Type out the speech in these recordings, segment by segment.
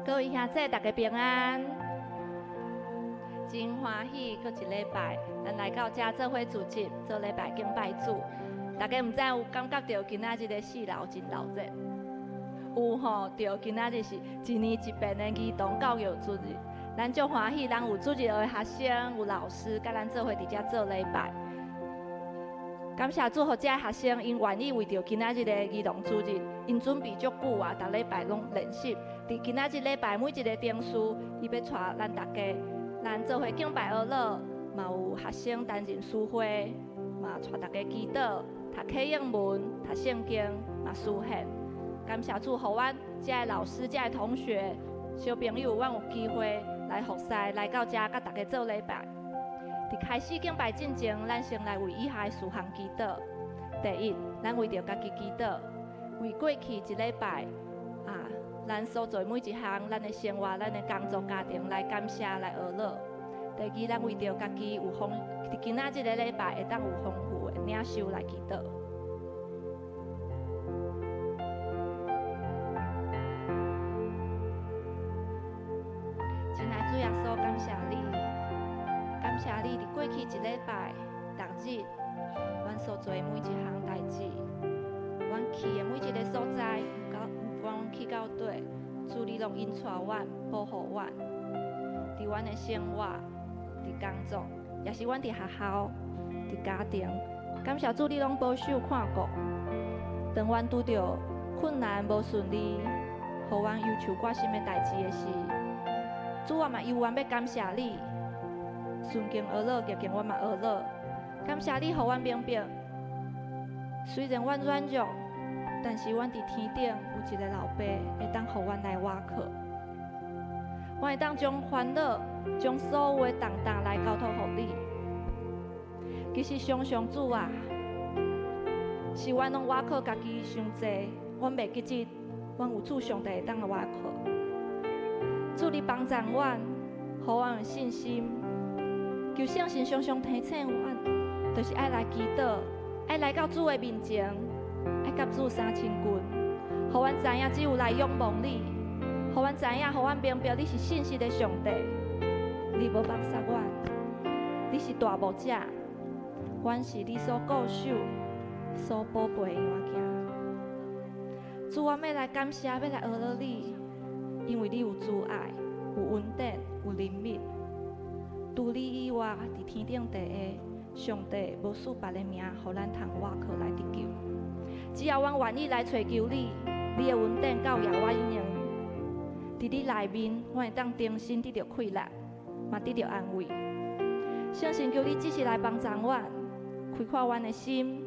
各位兄弟，大家平安，真欢喜，搁一礼拜，咱来到遮做伙组织，做礼拜敬拜主。大家毋知有感觉到今仔日的四老真热热？有吼，对，今仔日是一年一变的儿童教育主日，咱足欢喜，咱有主日的学生，有老师，甲咱做伙伫遮做礼拜。感谢主，互遮学生因愿意为着今仔日的儿童主日，因准备足久啊，逐礼拜拢练习。伫今仔日礼拜每一个点数，伊要带咱大家，咱做伙敬拜而乐，嘛有学生担任书会，嘛带大家祈祷、读启应文、读圣经，嘛书献。感谢主，互阮遮的老师、遮的同学、小朋友，阮有机会来服侍，来到遮甲大家做礼拜。伫开始敬拜之前，咱先来为以下的事项祈祷。第一，咱为着家己祈祷，为过去一礼拜咱所做每一项，咱的生活、咱的工作、家庭来感谢、来学乐。第二，咱为着家己有丰，伫今仔日个礼拜会当有丰富的领受来祈祷。亲爱主耶稣，感谢你。感谢你，伫过去一礼拜、逐日，阮所做的每一项代志，阮去的每一个所在，不管阮去到底，主你拢引带阮、保护阮，伫阮的生活、伫工作，也是阮伫学校、伫家庭，感谢主你拢保守看顾。当阮拄着困难无顺利，互阮忧愁挂心的代志的时，主我嘛由阮要感谢你。顺境而乐，逆境我嘛而乐。感谢你，互阮明白，虽然阮软弱，但是阮伫天顶有一个老爸，会当互阮来瓦靠。阮会当将烦恼、将所有的重担来交托互你。其实常常主啊，是阮拢瓦靠家己伤济，阮袂记得，阮有主上帝会当来瓦靠。主你帮助阮，互阮有信心。求圣神常常提醒阮，就是爱来祈祷，爱来到主的面前，爱甲主相亲近，互阮知影只有来仰望你，互阮知影，互阮明白你是信实的上帝，你无抹杀阮，你是大牧者，阮是你所固守、所宝贝的物件。主，我要来感谢，要来学乐你，因为你有慈爱，有稳定，有怜悯。除你以外，伫天顶地下，上帝无赐别的名，互咱通倚靠来得救。只要阮愿意来找求你，你的稳定教育我应用。伫你内面，我会当重新得到快乐，嘛得到安慰。圣神求你只是来帮助阮，开阔阮的心。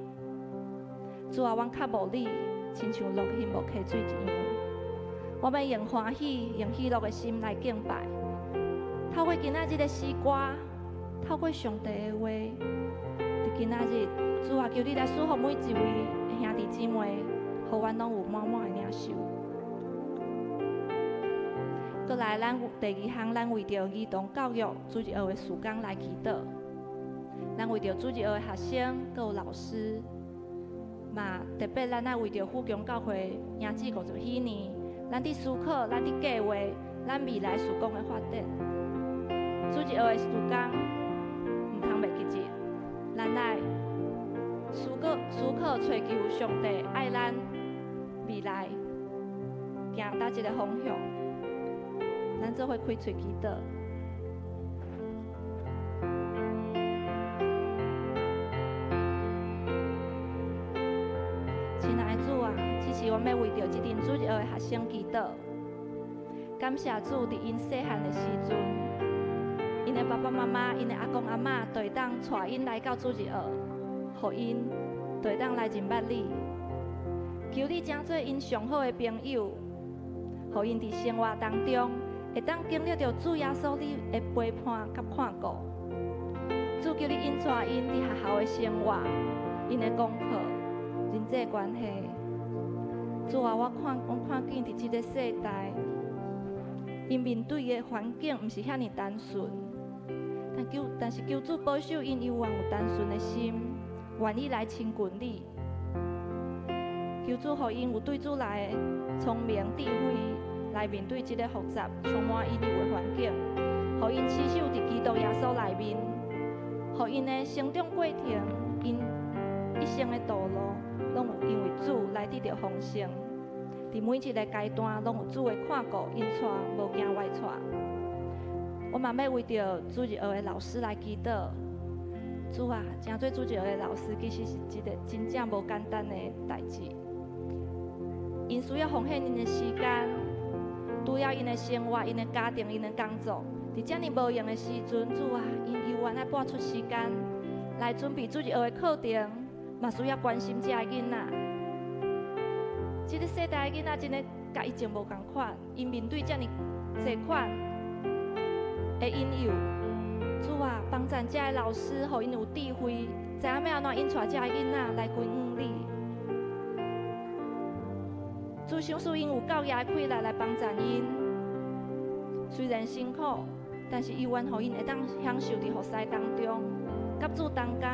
主啊，阮较无你，亲像落去无溪水一样。我要用欢喜、用喜乐的心来敬拜。透过今仔日的诗歌，透过上帝的话，伫今仔日，主啊，求你来赐福每一位兄弟姊妹，互阮拢有满满的领受。搁来，咱第二项，咱为着儿童教育主日学的事工来祈祷。咱为着主日学的学生，搁有老师，嘛特别咱爱为着富强教会迎至50禧年，咱伫思考，咱伫计划，咱未来事工的发展。主日学的事工，毋通袂记日，咱爱思考找求上帝爱咱未来行倒一个方向，咱做伙开喙祈祷。亲爱的主啊，此时我要为着这阵主日学的学生祈祷，感谢主伫因细汉的时阵。因的爸爸妈妈、因的阿公阿嬷，都会当带因来到主日学，互因都会当来认捌你。求你请做因上好的朋友，互因伫生活当中会当经历到主耶稣你的陪伴甲看顾。主求你引带因伫学校的生活、因的功课、人际关系。主啊，我看见伫这个世代，因面对的环境毋是遐尼单纯。但是求主保守因永远有单纯的心，愿意来亲近你。求主，互因有对主来的聪明智慧，来面对这个复杂、充满引诱的环境，互因持守伫基督耶稣内面，互因的成长过程，因一生的道路，拢有因为主来得到丰盛。伫每一个阶段，拢有主的看顾因带，无惊外带。我嘛要为着主日学的老师来祈祷。主啊，真做主日学的老师，其实是一个真正无简单的代志。因需要奉献因的时间，除了因的生活、因的家庭、因的工作，伫遮尔无用的时阵，主啊，因犹原爱拨出时间来准备主日学的课程，嘛需要关心遮个囡仔。这个世代的囡仔真的甲以前无共款，因面对遮尔侪款的引诱，主啊，帮助遮个老师，互因有智慧，知影要安怎引带遮个囡仔来归向你。主想使因有教业的气力来帮助因，虽然辛苦，但是犹原互因会当享受伫服侍当中，甲主同工，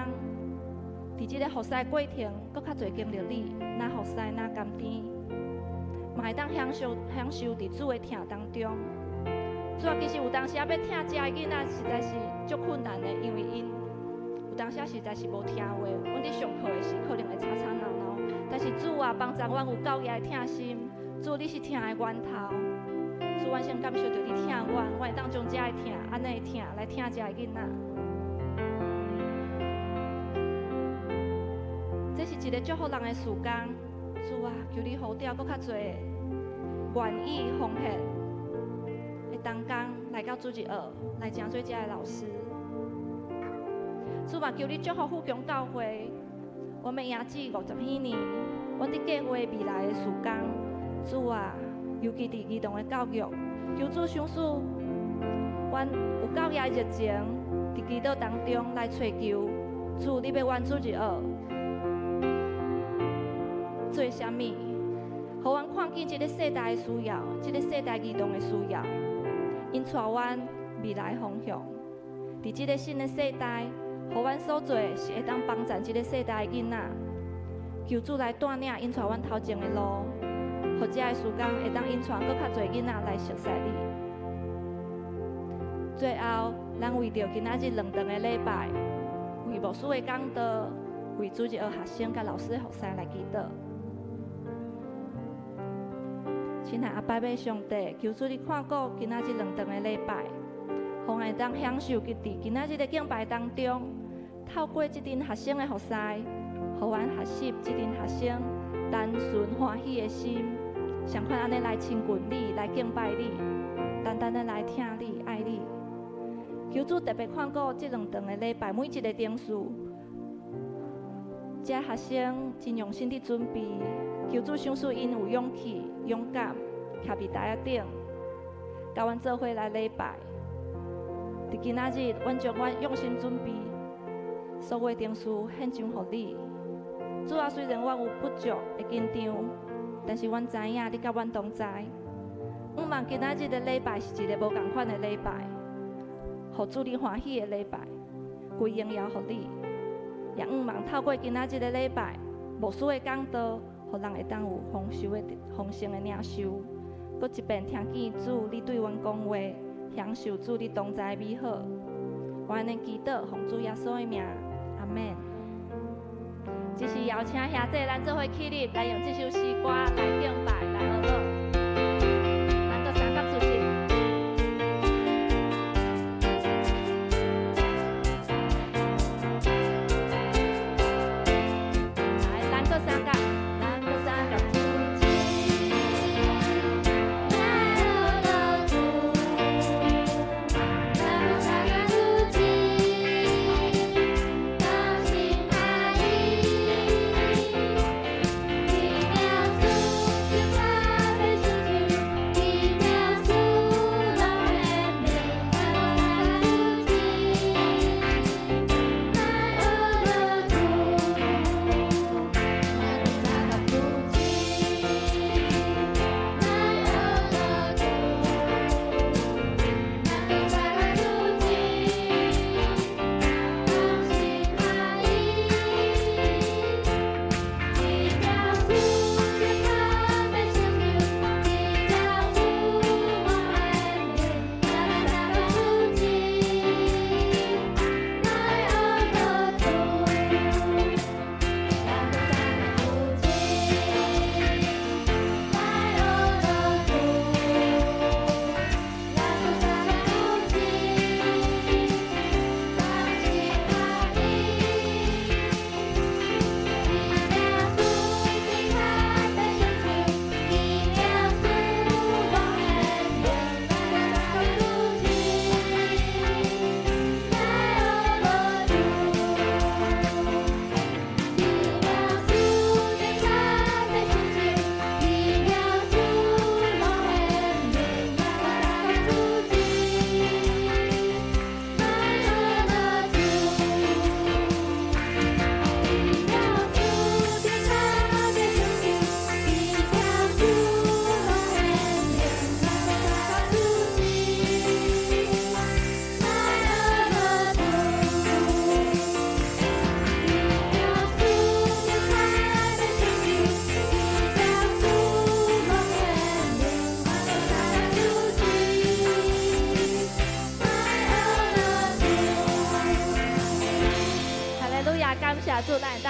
伫即个服侍过程，搁较侪经历你，哪服侍哪甘甜，嘛会当享受伫主的疼当中。主啊，其实有当时要疼遮个囡仔，实在是足困难的，因为因有当时实在是无听话，阮伫上课的时可能会吵吵闹闹。但是主啊，帮助阮有教业的疼心，主你是疼的源头。主，阮先感受到你疼阮，我会当将遮个疼安尼疼来疼遮个囡仔。这是一个祝福人的时间。主啊，求你呼召搁较侪愿意奉献的同工来到主日学，来真做遮个老师。主嘛，求你祝福富强教会。我们迎至50几年，阮伫计划未来的时间，主啊，尤其伫儿童的教育，求主赏赐阮有教业的热情，伫基督当中来追求。主，你要阮主日学做啥物？互阮看见这个世代的需要，这个世代儿童的需要，因带阮未来方向。伫这个新的世代。互阮所做是会当帮助这个世代的囡仔，求主来带领因带阮头前的路，互遮个时间会当因带搁较侪囡仔来熟悉你。最后，咱为着今仔日2场的礼拜，为牧师的讲道，为主日学学生甲老师的服侍来祈祷。亲爱阿爸母上帝，求主你看顾今仔日2场的礼拜。互会当享受伫今仔日的敬拜当中，透过这阵学生的服侍，互阮学习这阵学生单纯欢喜的心，相款安尼来亲近你，来敬拜你，单单的来听你、爱你。求主特别看顾这2场的礼拜，每一个点数，这学生真用心地准备。求主赏赐因有勇气、勇敢，徛伫台仔顶，甲阮做伙来礼拜。伫今仔日，阮将阮用心准备，所有点数献上互你。主啊，虽然阮有不足会紧张，但是阮知影你甲阮同在。毋望今仔日的礼拜是一个无共款的礼拜，互主你欢喜的礼拜，归荣耀互你。也毋望透过今仔日的礼拜，牧师的讲道，互人会当有丰盛的领受。搁一遍听见主你对阮讲话。享受主你同在的美好，我安尼祈祷，奉主耶稣的名，阿门。这是邀请兄弟咱做伙起立，来用这首诗歌来敬拜，来学乐。咱搁三角出席。来，咱搁三角。Bye.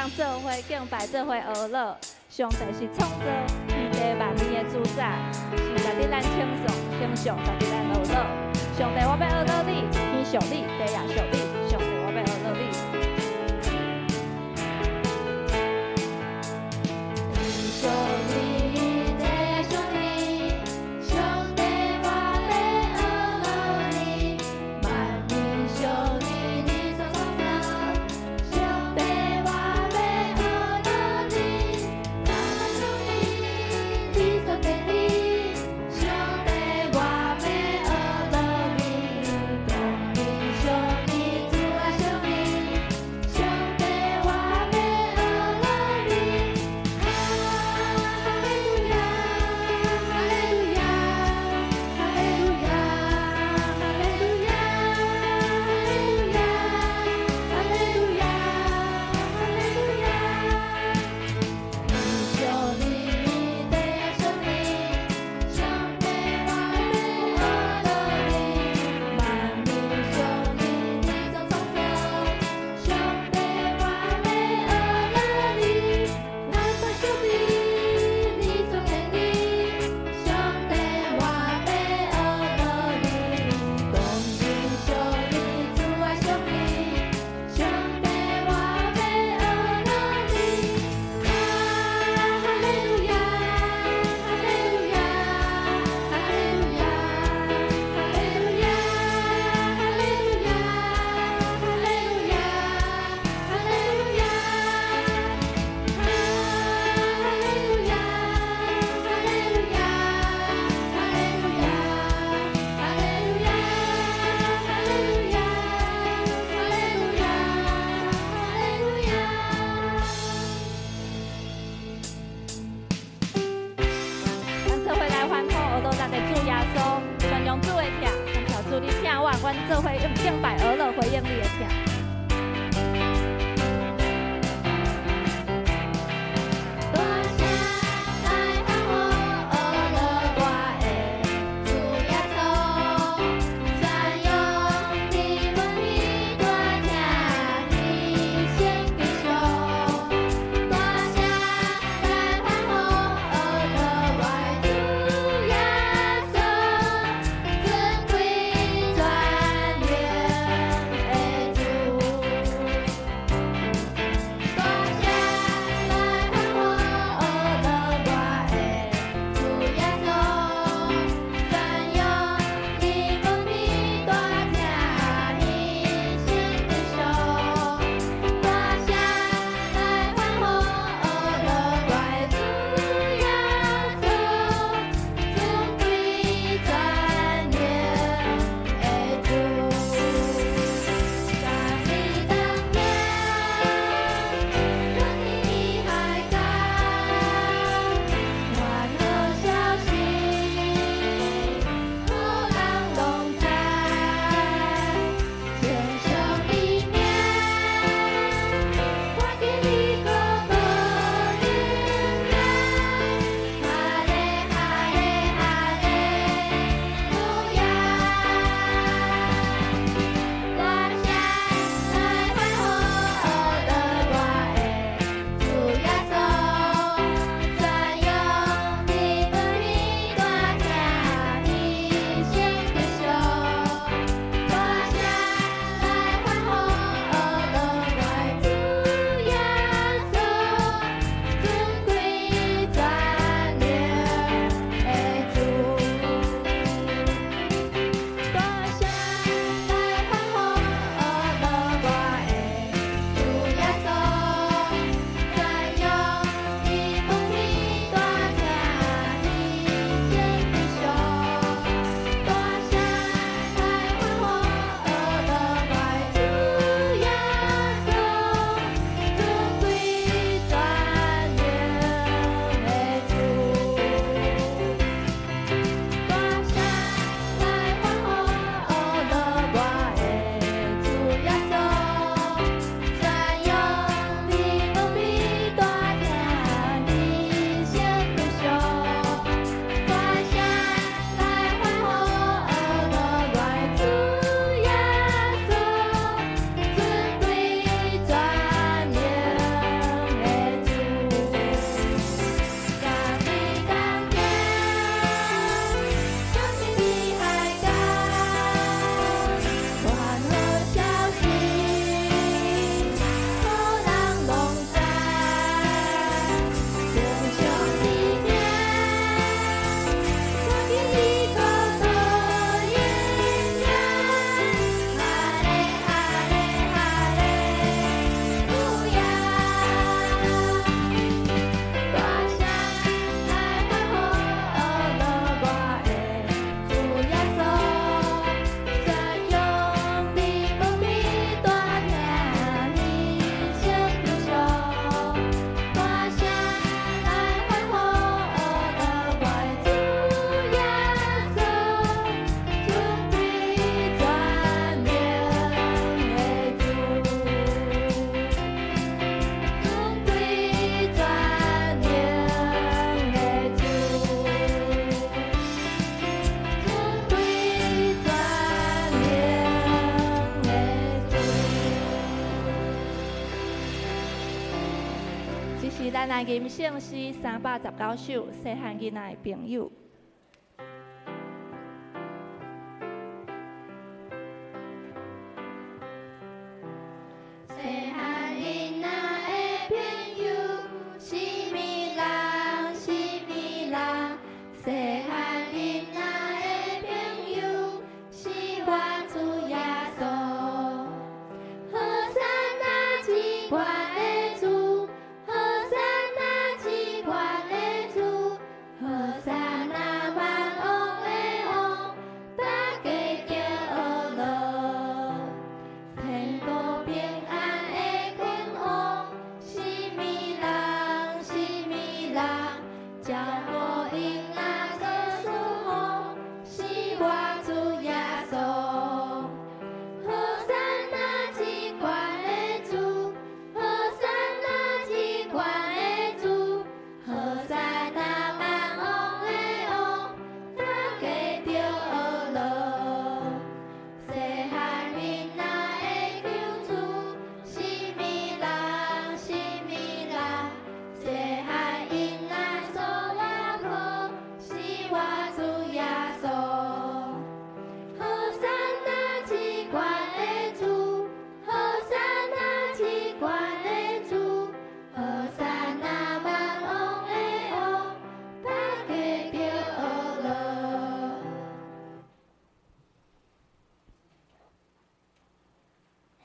人做伙敬拜，做伙学乐。上帝是创造天地万物的主宰，是在伫咱称颂、欣赏，在伫咱学乐。上帝，我要学乐你，天上你，地也上你。上帝，我要学乐你。天上你，地上你，上帝，我要学乐你，万民上你，你所创造。上帝，我要学乐你，万民上你，你所给你。上帝，我要学乐你，万民上你。这是咱的吟圣诗319首，细汉囡仔的朋友。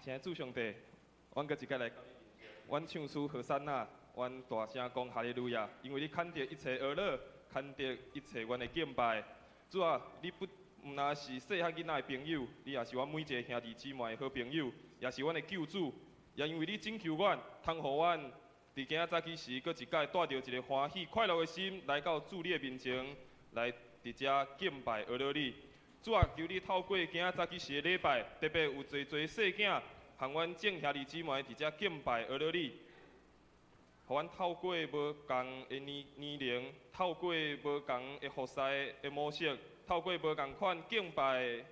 请主上帝，阮搁一摆来，阮唱诗何山呐，阮大声讲哈利路亚，因为你看到一切恶乐，看到一切阮的敬拜。主啊，你不若是细汉囡仔的朋友，你也是阮每一个兄弟姊妹的好朋友，也是阮的救主。也因为你拯救阮，通互阮伫今仔早起时，搁一摆带着一个欢喜快乐的心来到主你的面前，来伫遮敬拜阿罗你。主啊，求你透过今仔早起时的礼拜，特别有侪侪细囝，和阮众兄弟姊妹伫遮敬拜阿罗你，互阮透过无共的年龄，透过无共的服侍的模式，透过无共款敬拜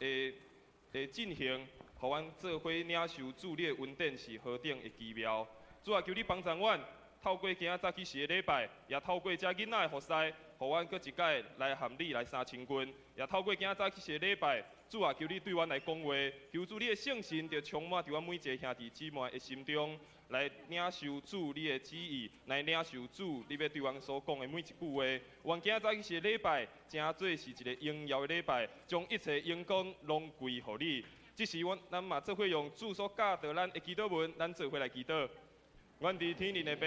的进行，互阮做伙领受主你的恩典是何等的奇妙。主啊，求你帮助阮，透过今仔早起时的礼拜，也透过遮囡仔的服侍。互阮搁一摆来含你来三千军，也透过今仔早起时的礼拜，主啊，求你对阮来讲话，求主你的圣神就充满伫阮每一个兄弟姊妹的心中，来领受主你的旨意，来领受主你要对阮所讲的每一句话。阮今仔早起时的礼拜，真做是一个荣耀的礼拜，将一切荣光拢归互你。这时咱嘛做伙用主所教导咱的祈祷文，咱做伙来祈祷。阮伫天灵的爸，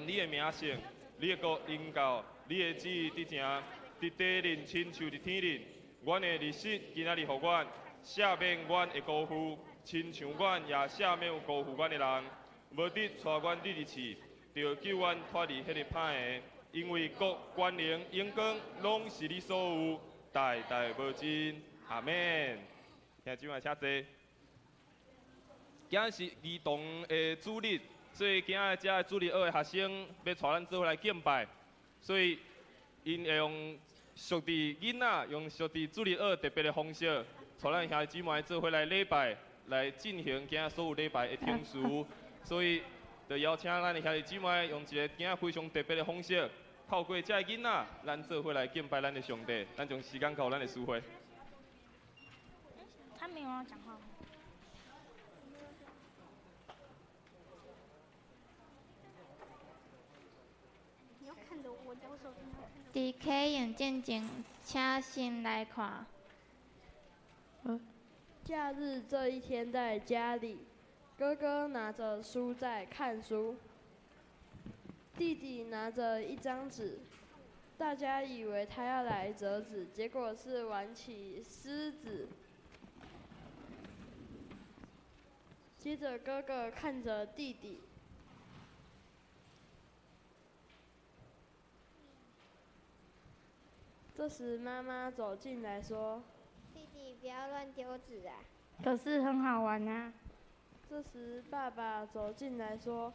愿你的名圣，你的国临到。你的旨意伫正，伫地灵亲像伫天灵。阮的日食今仔日互阮赦免阮的辜负，亲像阮也赦免有辜负阮的人。无得带阮入入去，就救阮脱离迄个歹的。因为国、权能、荣光，拢是你所有，代代无尽。阿免。兄弟们，请坐。今仔是儿童的主日，所以今仔遮主日学的学生要带咱做伙来敬拜。所以，因会用属地囡仔，用属地主日学特别的方式，带咱兄弟姊妹做伙来礼拜，来进行今仔所有礼拜的听词。所以，就邀请咱的兄弟姊妹用一个今仔非常特别的方式，透过这囡仔，咱做伙来敬拜咱的上帝。咱将时间交咱的师会。他没有要讲话。DK 眼镜镜，请先来看。假日这一天在家里，哥哥拿着书在看书，弟弟拿着一张纸，大家以为他要来折纸，结果是玩起撕纸。接着哥哥看着弟弟。这时，妈妈走进来说：“弟弟，不要乱丢纸啊！”可是很好玩啊。这时，爸爸走进来说：“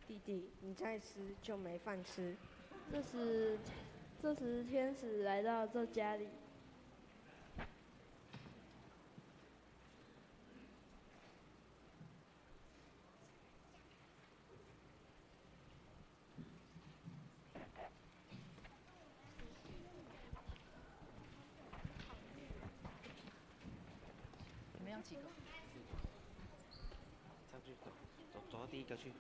弟弟，你再吃就没饭吃。”这时天使来到这家里。几个？上去走到第一个去。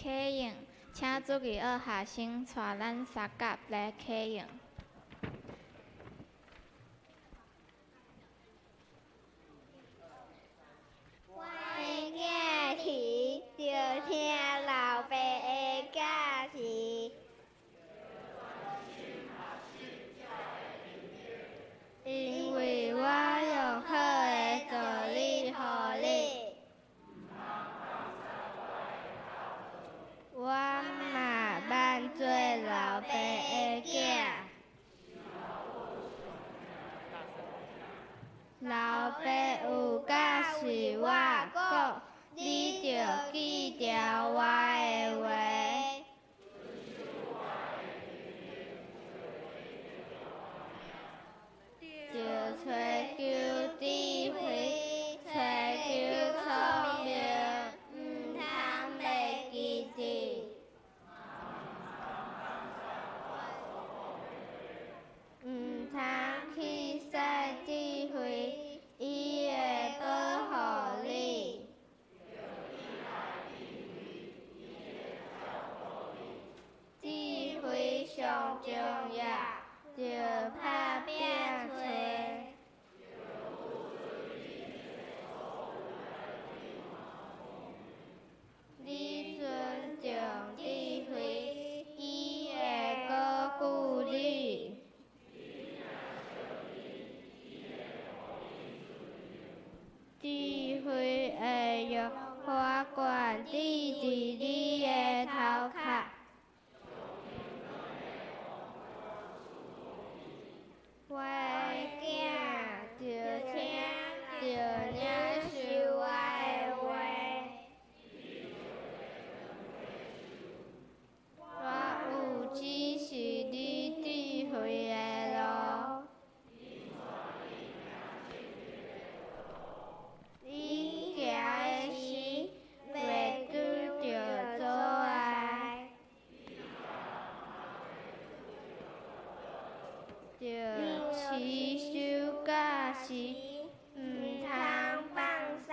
启用，请注意二学生带咱三甲来启用。我的囝儿着听老爸的教示，因为我用好的道理互你。我嘛捌做老爸的囝，老爸有教示我讲，你着记住我的话。就找求智慧，找求聪明，唔通袂记住。唔通去使智慧，伊会保护你。智慧上重要，着打拼找。你尊重智慧，伊会保护你。智慧会用花冠滴伫你的头壳。我的囝着听着领受我的话。我有指示你智慧的路。你行的时，袂拄着阻碍。着持守教示，唔通放松。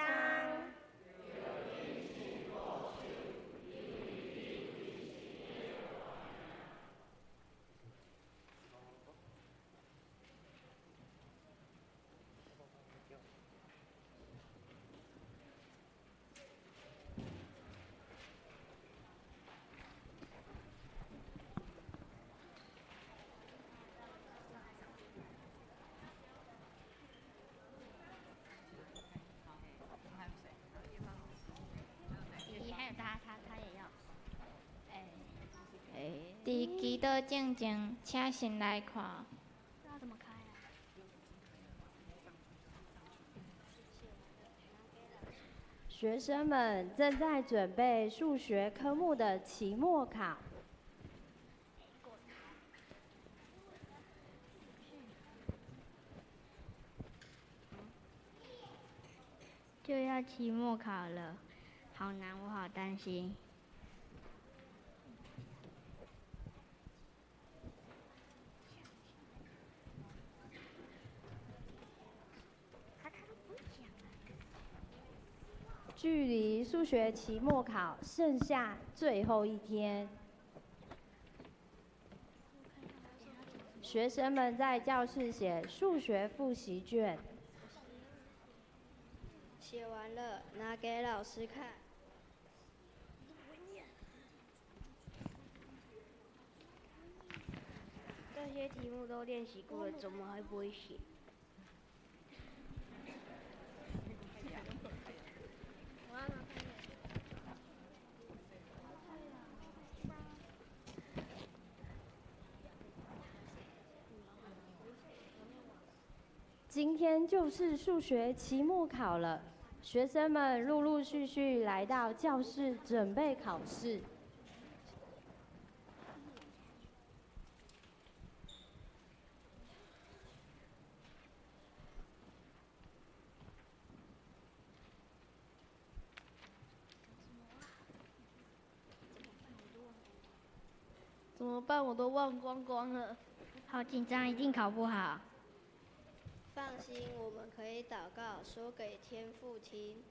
伫祈祷正前，请先来看。这要怎么开啊？学生们正在准备数学科目的期末考。就要期末考了，好难，我好担心。距离数学期末考剩下最后一天，学生们在教室写数学复习卷。写完了，拿给老师看。这些题目都练习过了，怎么还不会写？今天就是数学期末考了，学生们陆陆续续来到教室准备考试。怎么办？我都忘光光了。好紧张，一定考不好。放心，我们可以祷告，说给天父听。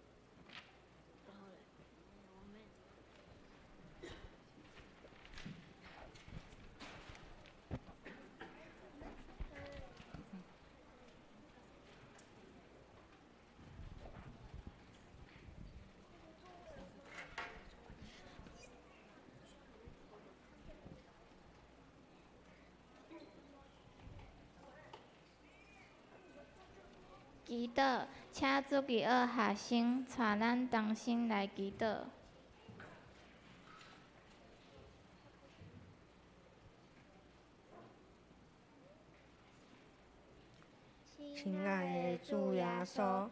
祈祷，请主义学学生带咱同心来祈祷。亲爱的主耶稣，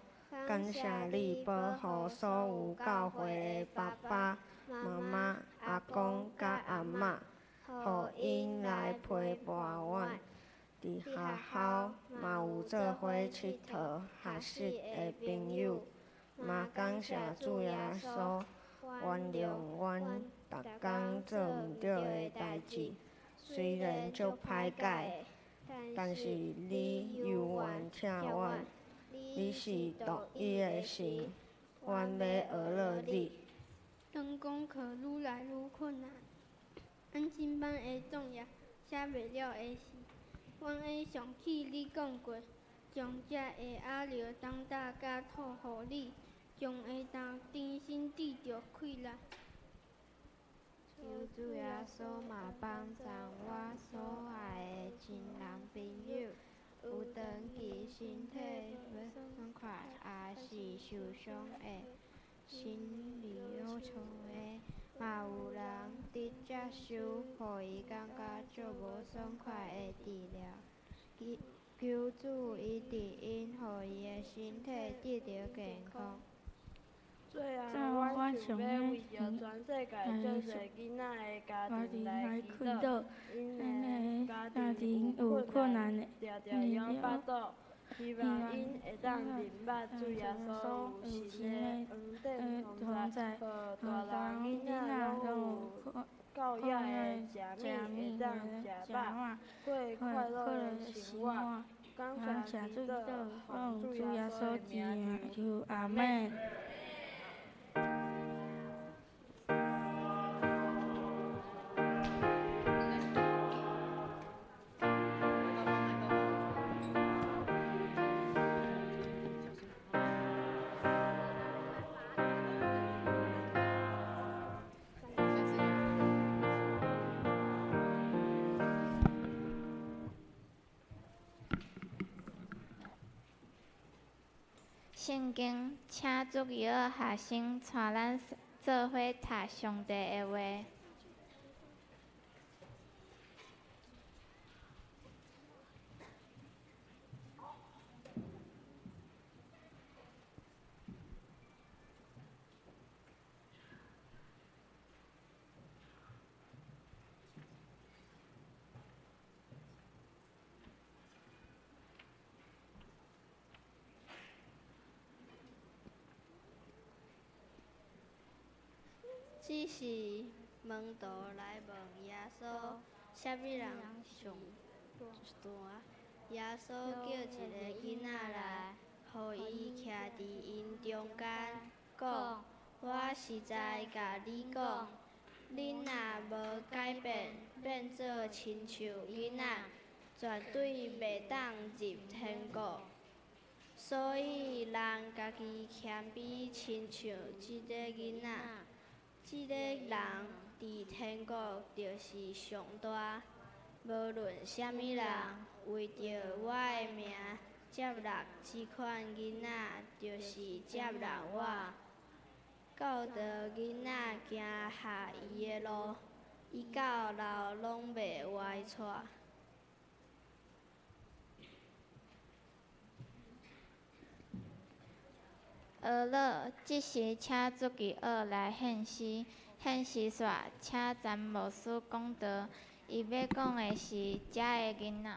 感谢你保护所有教会的爸爸、妈妈、阿公甲阿嬷，互因来陪伴阮。伫学校嘛有做伙佚佗学习的朋友，嘛感谢主耶稣原谅阮逐工做毋对的代志，虽然足歹解，但是你犹原疼阮，你是独一的神，阮要学乐你。当功课愈来愈困难，安亲班的作业写袂了的时，阮会想起你讲过，将这个压力当大家托互你，将会当真心得到快乐。求主耶稣嘛帮助我所爱的亲人朋友，有长期身体不爽快，也是受伤的，心理忧愁的，嘛有人直接受，互伊感觉足无爽快的治疗。求主一直因，互伊的身体得到健康。最后，阮想要为着全世界足侪囡仔的家庭来祈祷，因的家庭有困难，常常用巴肚，希望因会当明白主耶稣有神的恩典同在，互大人囡仔拢有教养的食物，会当食饱，过快乐的生活。感谢主祷，奉主耶稣之名求阿门。圣经，请主义学学生带咱做伙读上帝的话。只是门徒来问耶稣，啥物人上大？耶稣叫一个囡仔来，互伊徛伫因中间，讲：我实在甲你讲，恁若无改变，变做亲像囡仔，绝对袂当入天国。所以人家己谦卑，亲像即个囡仔。即个人伫天国就是上大，无论啥物人为着我的名接纳即款囡仔，就是接纳我。教导囡仔行下伊的路，伊到老拢袂歪错。学了，即时请主义学来献诗。献诗煞，请詹牧师讲道。伊要讲的是遮个囡仔。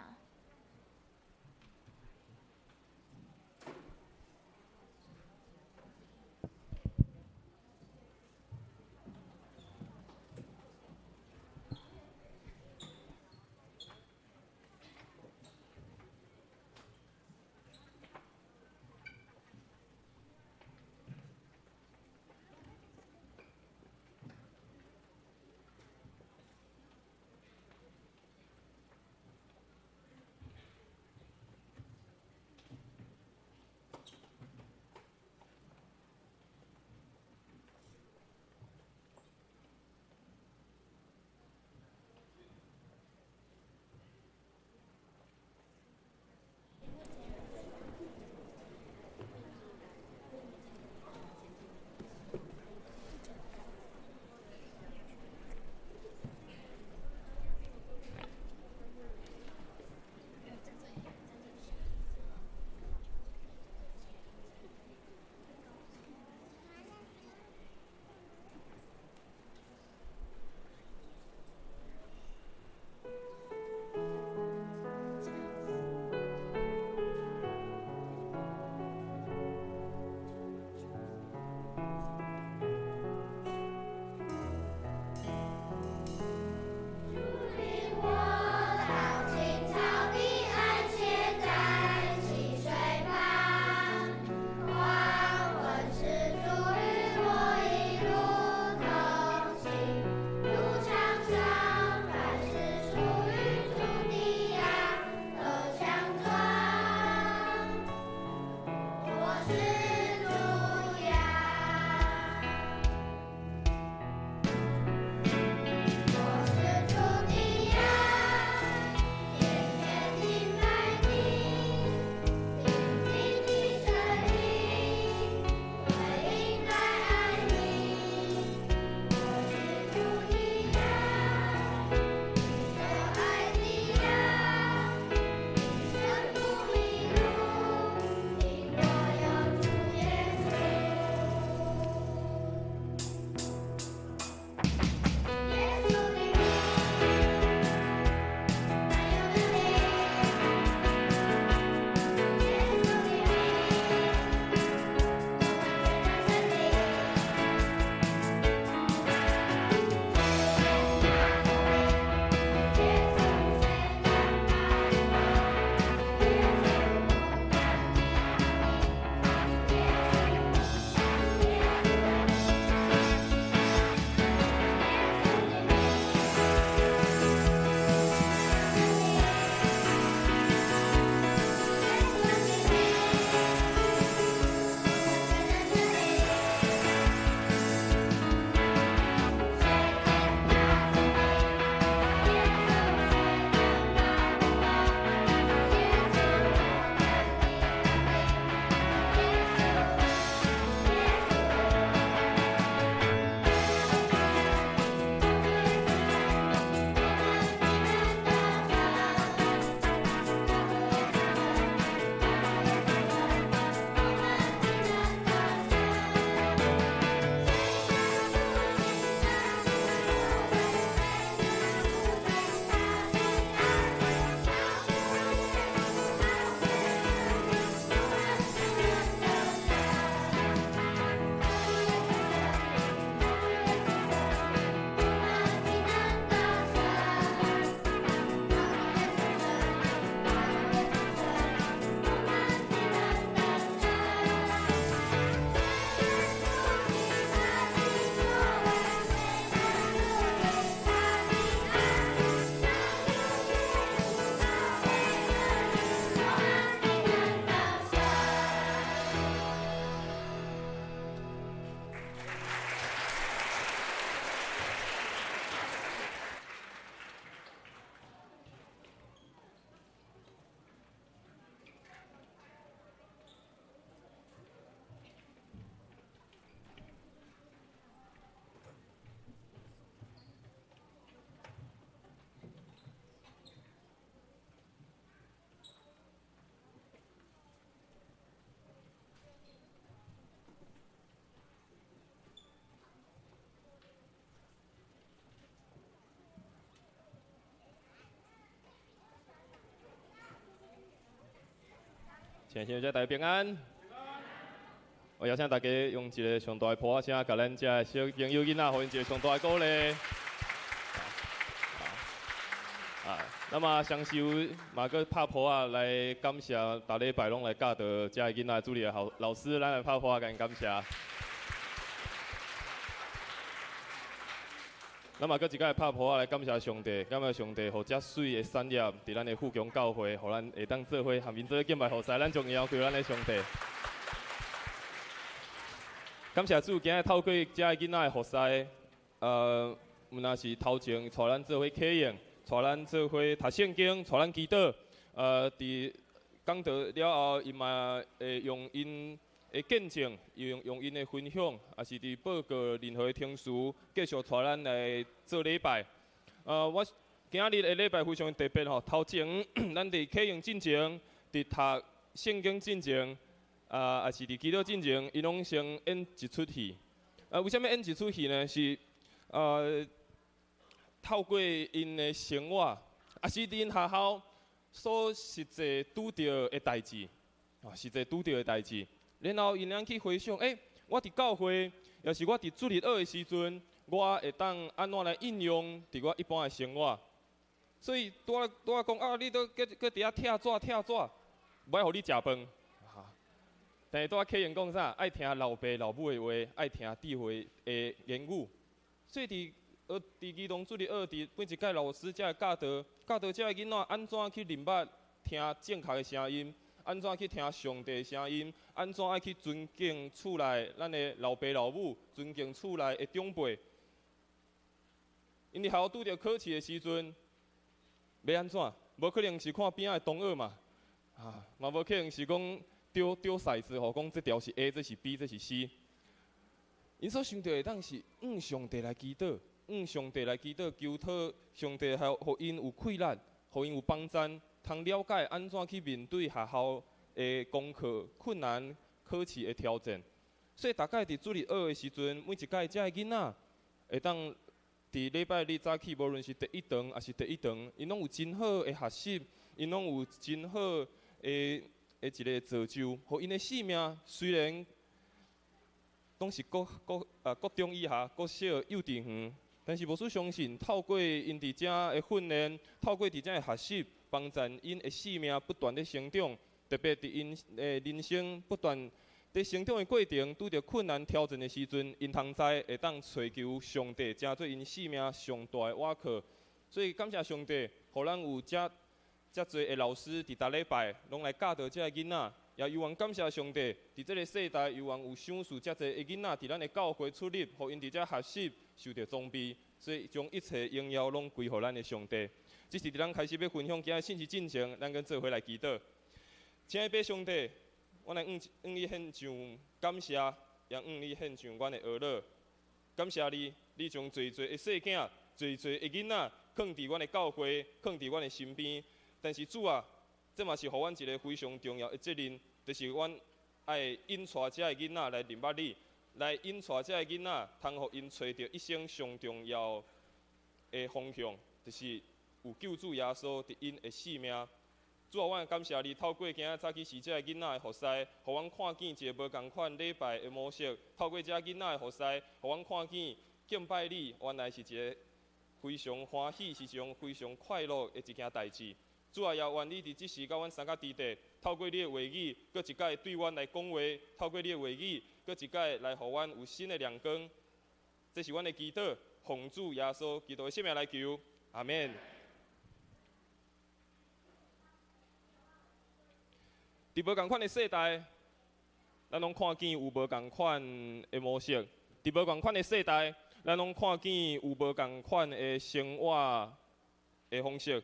相信大家平安。我邀请大家用一个上大的普声，甲咱这小朋友囡仔，互因一个上大的鼓励。那么双手嘛，搁拍普啊，来感谢大礼拜拢来教导这囡仔主理的好老师，咱来拍普啊，甲因感谢。那么，搁一摆拍普啊，来感谢上帝，感谢上帝，互遮水的产业伫咱的富强教会，互咱会当做伙，含面做敬拜后塞，咱将要求咱的上帝。感谢主，今日透过遮囡仔的后塞，若是头前带咱做伙启用，带咱做伙读圣经，带咱祈祷，伫讲道了后，伊嘛会用因的见证，用因的分享，也是伫报告任何的听事，继续带咱来做礼拜。我今日的礼拜非常特别吼，头前咱伫启用进前，伫读圣经进前，也是伫祈祷进前，伊拢先演一出戏。为什么演一出戏呢？是透过因的生活，也是伫因学校所实际拄到的代志，实际拄到的代志。然后因咱去回想，我伫教会，也是我伫主日学的时阵，我会当安怎来应用伫我一般的生活。所以拄啊讲你都搁伫遐拆纸，不爱互你食饭。但是拄啊启用讲啥？爱听老爸老母的话，爱听智慧的言语。所以伫儿童主日学，伫每一届老师才会教导遮个囡仔安怎去认捌听正确的声音。安怎去听上帝的声音？安怎爱去尊敬厝内咱的老爸老母，尊敬厝内的长辈？因伫校拄着考试的时阵，要安怎？无可能是看边仔的同学嘛，嘛无可能是讲丢骰子吼，讲这条是 A， 这是 B， 这是 C。因所想到的当是上帝来祈祷，上帝来祈祷，求讨上帝互因有快乐，互因有帮助。通了解安怎去面对学校的功课困难、考试的挑战，所以大概伫主日学的时阵，每一届遮个囡仔会当伫礼拜日早起，无论是第一堂还是第一堂，因拢有真好的学习，因拢有真好的一个造就，互因的性命虽然拢是国中以下、国小、幼稚园，但是无需相信，透过因伫遮的训练，透过伫遮的学习。帮助因的生命不断的成长，特别伫因的人生不断在成长的过程，拄着困难挑战的时阵，因通知会当寻求上帝，成做因生命上大的倚靠。所以感谢上帝，互咱有遮侪的老师伫逐礼拜拢来教导遮个囡仔，也有望感谢上帝，伫这个世代有望有赏赐遮侪的囡仔伫咱的教会出入，互因伫遮学习受到装备，所以将一切荣耀拢归互咱的上帝。这是伫咱开始要分享今日信息进前，咱跟做伙来祈祷。亲爱的上帝，我来向你献上感谢，也向你献上阮的儿女。感谢你，你将侪的细囝、侪的囡仔放伫阮的教会，放伫阮的身边。但是主啊，这嘛是互阮一个非常重要的责任，就是阮爱引带遮个囡仔来认捌你，来引带遮个囡仔，通互因找到一生上重要的方向，就是。有救主耶稣伫因的性命，主啊，我感谢你透过今仔早起时这个囡仔的服侍，互阮看见一个无共款礼拜的模式。透过这个囡仔的服侍，互阮看见敬拜你原来是一个非常欢喜，是一种非常快乐的一件代志。主啊，也愿你伫即时甲阮三角之地，透过你的话语，搁一摆对阮来讲话；透过你的话语，搁一摆来互阮有新的亮光。这是阮的祈祷，奉主耶稣基督的圣名来求，阿免。伫无共款的世代，咱拢看见有无共款的模式；伫无共款的世代，咱拢看见有无共款的生活的方式。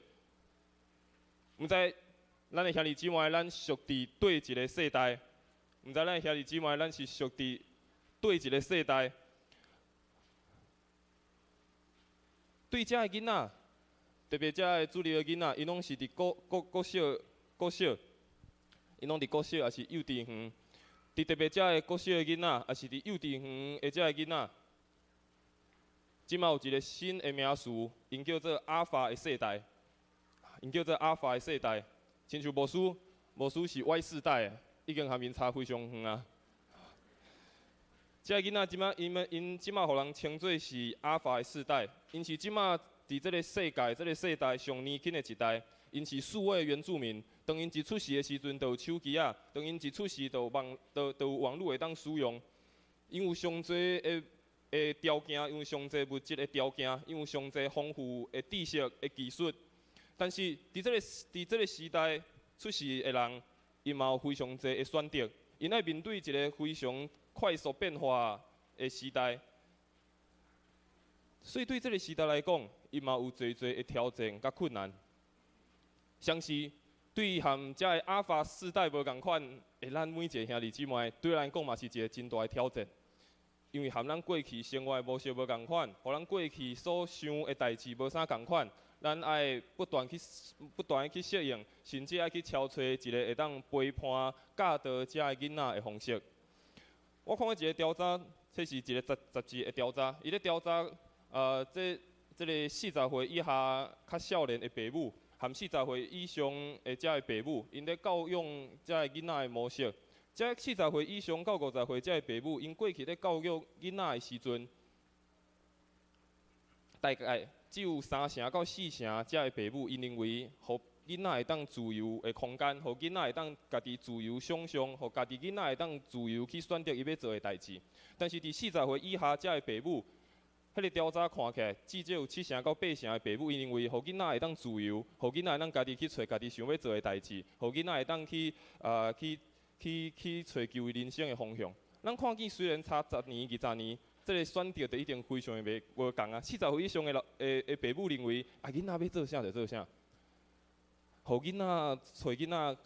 毋知咱的兄弟姊妹，咱属伫对一个世代？毋知咱的兄弟姊妹，咱是属伫对一个世代？对遮个囡仔，特别遮个主力的囡仔，因拢是伫国小。因拢伫国小，也是幼稚园。伫特别遮个国小的囡仔，也是伫幼稚园的遮个囡仔。即马有一个新的名词，因叫做阿法的世代。因叫做阿法的世代。亲像牧师无输是 Y 世代的，已经下面差非常远啊。这囡仔即马因即马互人称作是阿法的世代，因是即马伫这个世界、这个世代上年轻的一代，因是数位原住民。当因一出世的时阵，就有手机啊；当因一出世，就有网络会当使用。因有上济的条件，因有上济物质的条件，因有上济丰富的知识的技术。但是伫这个时代出世的人，因嘛有非常济的选择，因爱面对一个非常快速变化的时代，所以对这个时代来讲，伊嘛有侪侪的挑战甲困难。像是对和遮个阿法世代无共款，咱每一个兄弟姊妹对咱来讲嘛是一个真大的挑战。因为和咱过去生活的模式无共款，和咱过去所想的代志无啥共款，咱爱不断去适应，甚至爱去挑找一个会当陪伴教导遮个囡仔的方式。我看过一个调查，这是一个杂志的调查，伊咧调查这个40岁以下较少年的父母，含40岁以上的遮个父母，因咧教养遮个囡仔的模式。遮40岁以上到50岁遮个父母，因过去咧教育囡仔的时阵，大概只有3成到4成遮个父母，因认为，互囡仔会当自由的空间，互囡仔会当家己自由想象，互家己囡仔会当自由去选择伊要做的代志。但是伫40岁以下遮个父母，迄个调查看起来，至少有7成到8成的父母，因认为，互囡仔会当自由，互囡仔会当家己去找家己想要做的代志，互囡仔会当去找求人生的方向。咱看见虽然差10年、20年，这个选择就一定非常的无共啊。40岁以上的父母认为，囡仔要做啥就做啥。互囡仔找囡仔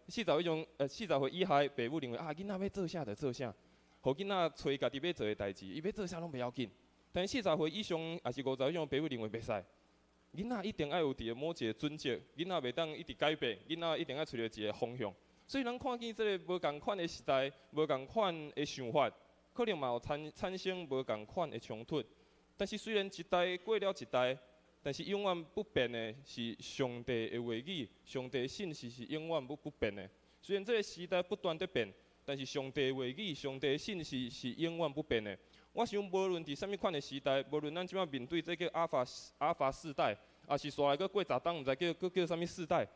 40岁以下的父母认为，囡仔要做啥就做啥。互囡仔找家己要做的代志，伊要做啥拢袂要紧。但是40岁以上还是50岁以上的父母认为袂使。囡仔一定要有某一个准则，囡仔袂当一直改变，囡仔一定要找到一个方向。所以，咱看见这个无共款的时代，无共款的想法，可能嘛有产生无共款的冲突。但是，虽然一代过了一代，但是永远不变的是上帝的话语，上帝的信息是永远不变的。虽然这个时代不断在变，但是上帝的话语、上帝的信息是永远不变的。我想，无论伫什么款的时代，无论咱即摆面对这个阿法世代，也是煞来个过10档，毋知叫什么世代。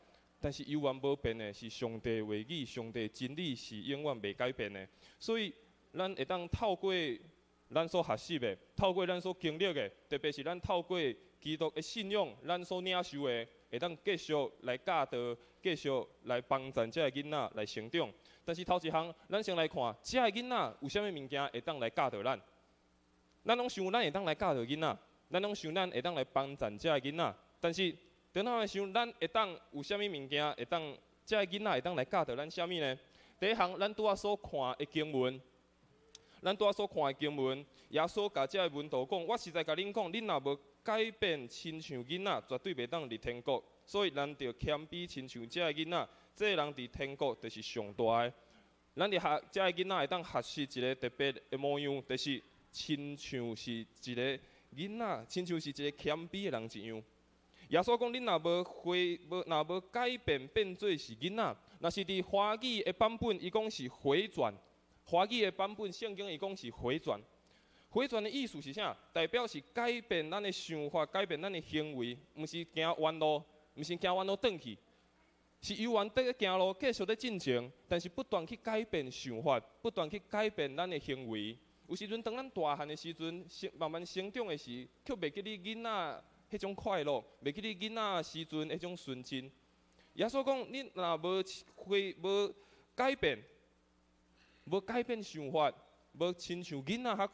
但是永远无变的是上帝的话语，上帝的真理是永远袂改变的。所以，咱会当透过咱所学习的，透过咱所经历的，特别是咱透过基督的信仰，咱所领受的，会当继续来教导，继续来帮助这个囡仔来成长。但是头一项，咱先来看，这个囡仔有啥物物件会当来教导咱？咱拢想咱会当来教导囡仔，咱拢想咱会当来帮助这个囡仔，但是等咱来想，咱会当有啥物物件会当，这个囡仔会当来教导咱啥物呢？第一项，咱拄仔所看的经文，耶稣甲这个门徒讲：我实在甲恁讲，恁若无改变亲像囡仔，绝对袂当入天国。所以咱着谦卑，亲像这个囡仔，这个人伫天国就是上大的。咱伫学这个囡仔会当学习一个特别的模样，就是亲像是一个囡仔，亲像是一个谦卑的人一样。耶稣讲：恁若无改变，变做是囡仔，若是伫华语的版本，伊讲是回转。华语的版本，圣经伊讲是回转。回转的意思是啥？代表是改变咱的想法，改变咱的行为，毋是行弯路，毋是行弯路转去，是由原在行路，继续在进前，但是不断去改变想法，不断去改变咱的行为。有时阵，当咱大汉的时阵，慢慢成长的时，却袂记你囡仔迄种快乐，袂记你囡仔时阵迄种纯真。耶稣讲：你若无改变，无改变想法，无亲像囡仔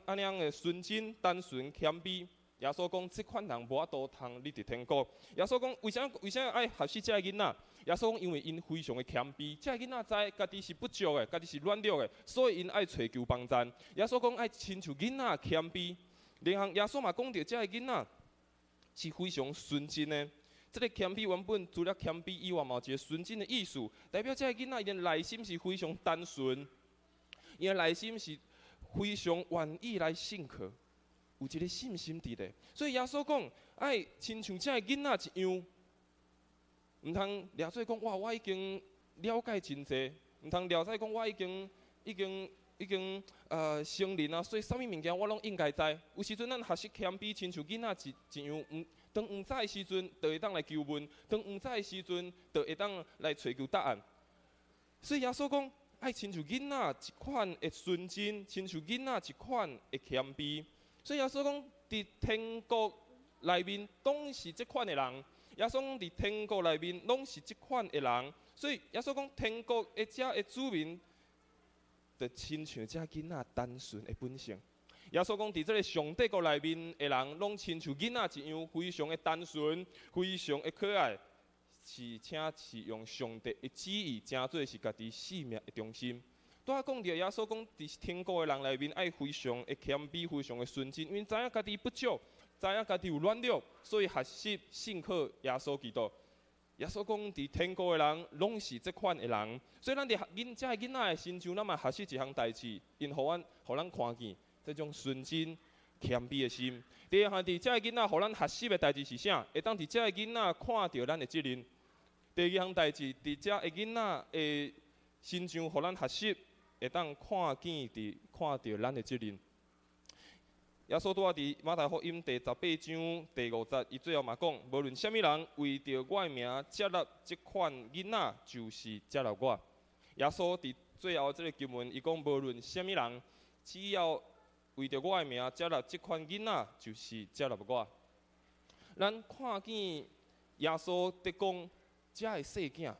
安样的纯真、单纯、谦卑。耶稣讲：这款人无法度通入伫天国。耶稣讲：为啥爱学习这个囡仔？耶稣讲：因为因非常的谦卑，这个囡仔知家己是不足的，家己是软弱的，所以因爱找求帮助。耶稣讲：爱亲像囡仔谦卑。另外，耶稣嘛讲到这个囡仔是非常纯真的。这个谦卑原本除了谦卑以外，嘛有一个纯真的意思，代表这个囡仔伊的内心是非常单纯，伊的内心是非常愿意来信靠，有一个信心伫咧。所以耶稣讲，爱亲像这个囡仔一样，毋通掠做讲哇，我已经了解真济，毋通了解讲我已经成人啊，所以啥物物件我拢应该知。有时阵咱学习谦卑，亲像囡仔一样，当毋知的时阵，就会当来求问；当毋知的时阵，就会当来找求答案。所以耶稣讲，爱亲像囡仔一款的纯真，亲像囡仔一款的谦卑。所以耶稣讲，伫天国内面拢是这款的人。耶稣讲，伫天国内面拢是这款的人。所以耶稣讲，天国的遮的子民，就亲像遮囡仔单纯的本性。耶稣讲，伫这个上帝国内面的人，拢亲像囡仔一样，非常的单纯，非常的可爱，且是用上帝的旨意，诚做是家己性命的中心。拄仔讲到耶稣讲，伫天国的人内面，爱非常的谦卑，非常的纯真，因为知影家己不足，知影家己有软弱，所以学习信靠耶稣基督。耶稣讲，伫天国的人拢是这款的人，所以咱伫遮个囡仔的身上，咱嘛学习一项代志，因互咱看见这种纯真、谦卑的心。第二项，伫遮个囡仔，互咱学习的代志是啥？会当伫遮个囡仔看到咱的责任。第二项代志，伫遮个囡仔的身上，互咱学习，会当看到咱的责任。耶稣拄仔伫马太福音第18章第50，伊最后嘛讲，无论什么人为着我的名接纳这款囡仔，就是接纳我。耶稣伫最后这个经文，伊讲，无论什么人，只要为着我的名接纳这款囡仔，就是接纳我。咱看见耶稣伫讲，遮个细囝，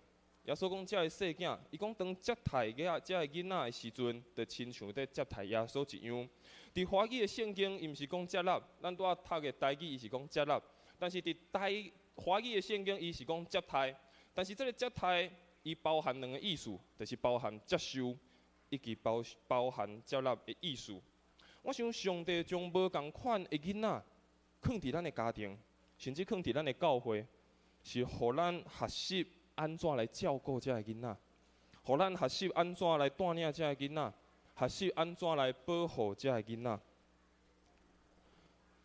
耶稣讲遮个细囝，伊讲当接待遮个囡仔的时阵，就亲像在接待耶稣一样。伫华语的圣经，伊毋是讲接纳，咱拄仔读的台语，伊是讲接纳。但是伫华语的圣经，伊是讲接待。但是这个接待，伊包含两个意思，就是包含接受，以及包含接纳的意思。我想上帝将无共款的囡仔，放伫咱的家庭，甚至放伫咱的教会，是互咱学习安怎来照顾遮个囡仔，互咱学习安怎来带领遮个囡仔。学习安怎来保护遮个囡仔。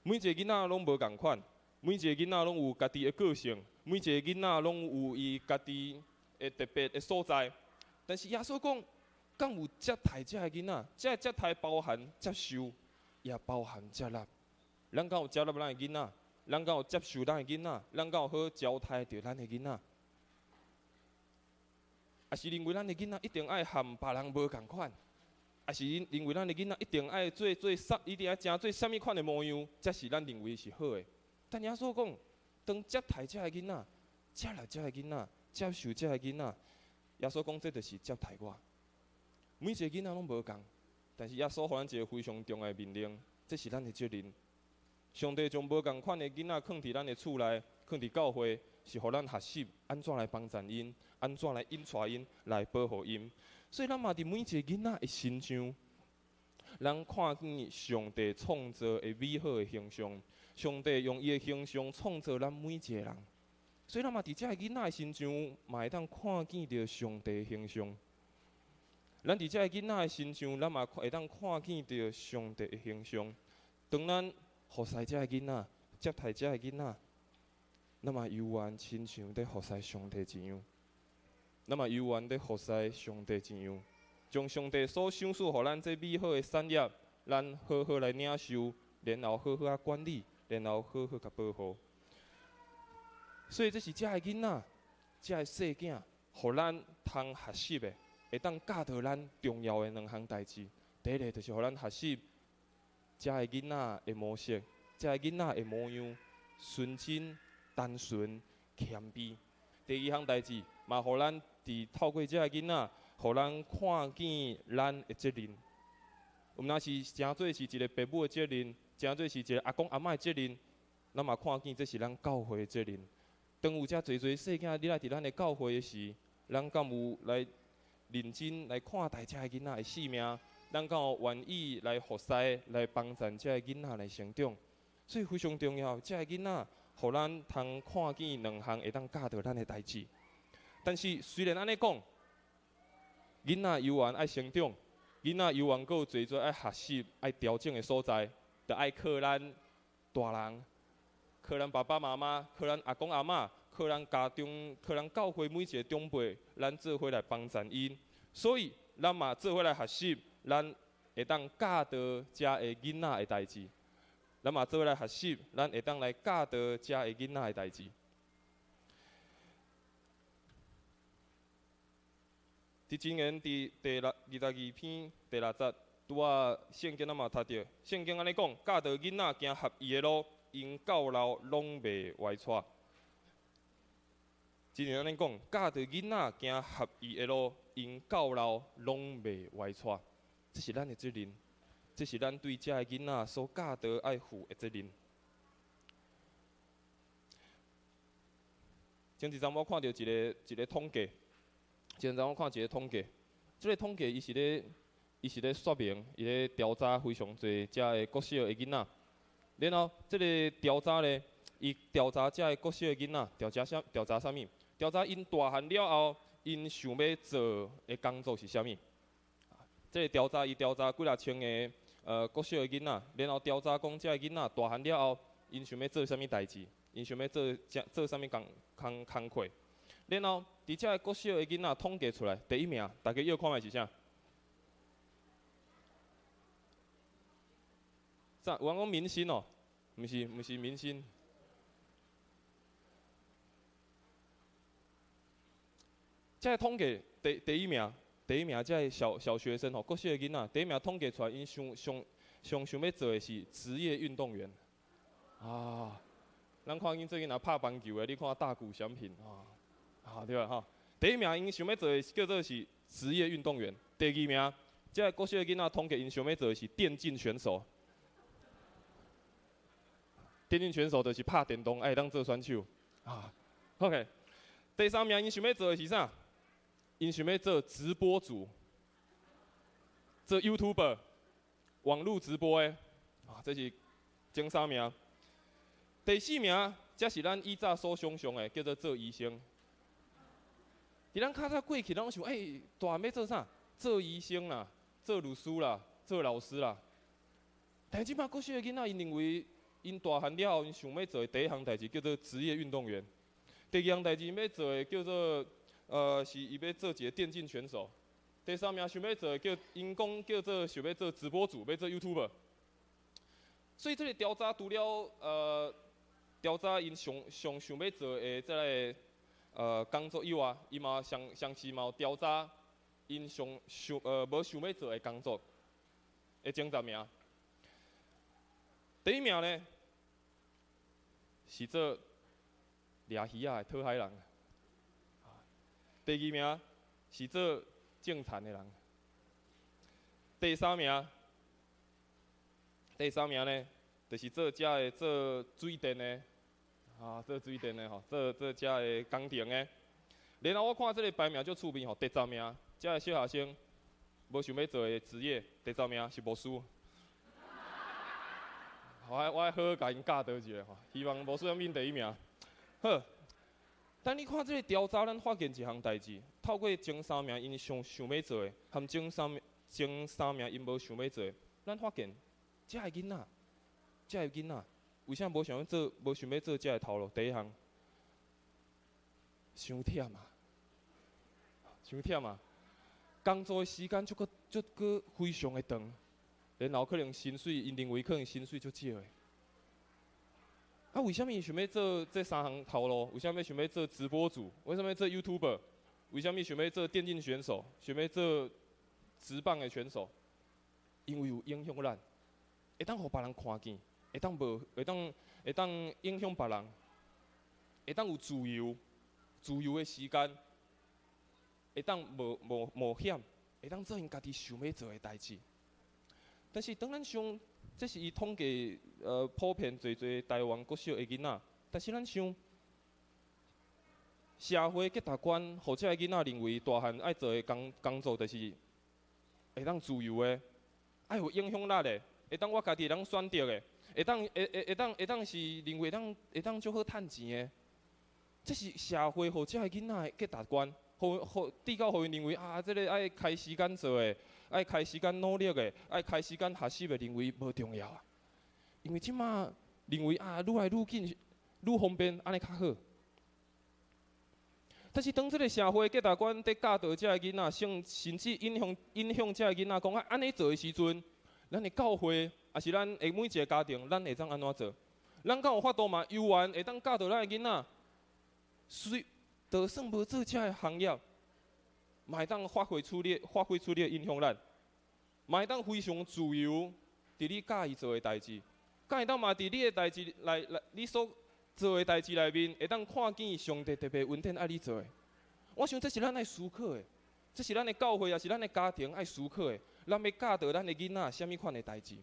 每一个囡仔拢无共款，每一个囡仔拢有家己的个性，每一个囡仔拢有伊家己的特别的所在。但是耶稣讲，敢有接待遮个囡仔？遮个接待包含接受，也包含接纳。咱敢有接纳咱的囡仔？咱敢有接受咱的囡仔？咱敢有好交代着咱的囡仔？还是认为咱的囡仔一定爱和别人无共款？还是认为咱的囡仔一定爱一定爱成做啥物款的模样，才是咱认为是好的。但耶稣讲，当接待遮个囡仔，接纳遮个囡仔，接受遮个囡仔，耶稣讲这就是接待我。每一个囡仔拢无共，但是耶稣互咱一个非常重要的命令，这是咱的责任。上帝将无共款的囡仔放伫咱的厝内，放伫教会，是互咱学习安怎来帮助因，安怎来引带因，来保护因。所以，咱嘛伫每一个囡仔的身上，咱看见上帝创造的美好的形象，上帝用伊的形象创造咱每一个人。所以，咱嘛伫遮个囡仔的身上，嘛会当看见着上帝的形象。咱伫遮个囡仔的身上，咱嘛会当看见着上帝的形象。当咱服侍遮个囡仔，接待遮个囡仔，咱嘛犹原亲像在服侍上帝一样。咱嘛犹原在服侍上帝一样，将上帝所赏赐予咱这美好的产业，咱好好来领受，然后好好啊管理，然后好好甲保护。所以这是遮个囡仔，遮个细囝，互咱通学习的，会当教导咱重要的两项代志。第一个就是互咱学习遮个囡仔的模式，遮个囡仔的模样，纯真、单纯、谦卑。第二项代志，嘛互咱透过遮个囡仔，互咱看见咱的责任。毋若是诚做是一个父母的责任，诚做是一个阿公阿嬷的责任，咱嘛看见这是咱教会的责任。当有遮侪细囝你来伫咱的教会的时，咱敢有来认真来看待遮个囡仔的性命？咱敢有愿意来服侍、来帮助遮个囡仔来成长？所以非常重要，遮个囡仔，互咱通看见两项会当教导咱的代志。但是虽然安尼讲，囡仔犹原爱成长，囡仔犹原阁有侪爱学习、爱调整的所在，就爱靠咱大人，靠咱爸爸妈妈，靠咱阿公阿嬷，靠靠咱家中、靠咱教会每一个长辈，咱做伙来帮衬因。所以，咱嘛做伙来学习，咱会当教导遮个囡仔的代志。咱嘛做伙来学习，咱会当来教导遮个囡仔的代志。伫箴言第22篇第6节，拄啊圣经咱嘛读着，圣经安尼讲，教导囡仔行合意的路，因到老拢袂歪错。箴言安尼讲，教导囡仔行合意的路，因到老拢袂歪错。这是咱的责任，这是咱对遮个囡仔所教导爱负的责任。前一阵我看到一个统计。前阵我看一个统计，这个统计伊是咧说明，伊咧调查非常侪遮个国小的囡仔。然后这个调查咧，伊调查遮个国小的囡仔，调查啥物？调查因大汉了后，因想要做的工作是啥物？这个调查伊调查几啊千个国小的囡仔，然后调查讲遮个囡仔大汉了后，因想要做啥物代志？因想要做啥物工课？然后，伫遮个国小的囡仔统计出来，第一名，大家要看卖是啥？啥？有人讲明星哦，毋是明星。遮个统计第一名，遮个小学生吼，国小的囡仔，第一名统计出来，因想要做的是职业运动员。啊，咱看因最近若拍棒球的，你看大谷翔平啊。对吧？吼，第一名因想要做的叫做是职业运动员，第二名，这个国小的囡仔统计因想要做的是电竞选手。电竞选手就是拍电动，爱当做选手啊。OK， 第三名因想要做的是啥？因想要做直播主，做 YouTuber， 网络直播的啊，这是前三名。第四名，这是咱以早所想象的，叫做做医生。伫咱较早过去，咱想，大汉要做啥？做医生啦，做律师啦，做老师啦。但即摆国小的囡仔，因认为因大汉了后，因想要做的第一项代志叫做职业运动员。第二项代志要做的叫做是伊要做一个电竞选手。第三名想要做的因讲叫做想要做直播主，要做 YouTuber。所以这个调查除了调查因想要做的这个。工作以外，伊嘛详细嘛有调查因无想要做的工作的前10名。第一名呢是做掠鱼仔的讨海人，第二名是做种田的人，第三名呢就是做遮的做水电的。做水电的吼，做遮个工程的。然后我看这个排名足趣味吼，第10名，遮个小学生无想要做的职业，第10名是牧师。我爱好好甲因教导一下吼，希望牧师能免第一名。好，但你看这个调查，咱发现一项代志，透过前3名因想要做的，和前三名因无想要做的，咱发现遮个囡仔。为啥无想要做遮个头路？第一项，伤忝啊！工作的时间足个非常的长，然后可能薪水，因认为可能薪水足少的。为什么伊想要做这3项头路？为什么想要做直播主？为什么要做 YouTuber？ 为什么想要做电竞选手？想要做职棒的选手？因为有影响力，会当互别人看见。会当影响别人，会当有自由的时间，会当冒险，会当做因家己想要做的代志。但是当咱想，这是伊统计普遍侪台湾国小的囡仔，但是咱想，社会价值观，或者囡仔认为大汉爱做的工作，就是会当自由的，爱有影响力的，会当我家己当选择的。会当是认为会当足好趁钱的，这是社会或者个囡仔的价值观，至到互因认为这个爱开时间做的，爱开时间努力的，爱开时间学习的，认为无重要啊。因为即马认为愈来愈紧，愈方便，安尼较好。但是当这个社会价值观在教导这个囡仔，甚至影响这个囡仔讲啊，安尼做的时阵，咱的教会也是咱的每一个家庭，咱会当安怎做？咱敢有法度嘛？有缘会当教导咱的囡仔，虽就算无做这个行业，嘛会当发挥出你的影响力，嘛会当非常自由，伫你喜意做的代志，敢会当嘛伫你的代志来你所做的代志内面，会当看见上帝特别恩典爱你做的。我想这是咱爱思考的，这是咱的教会，也是咱的家庭爱思考的。咱要教导咱的囡仔什么款的代志？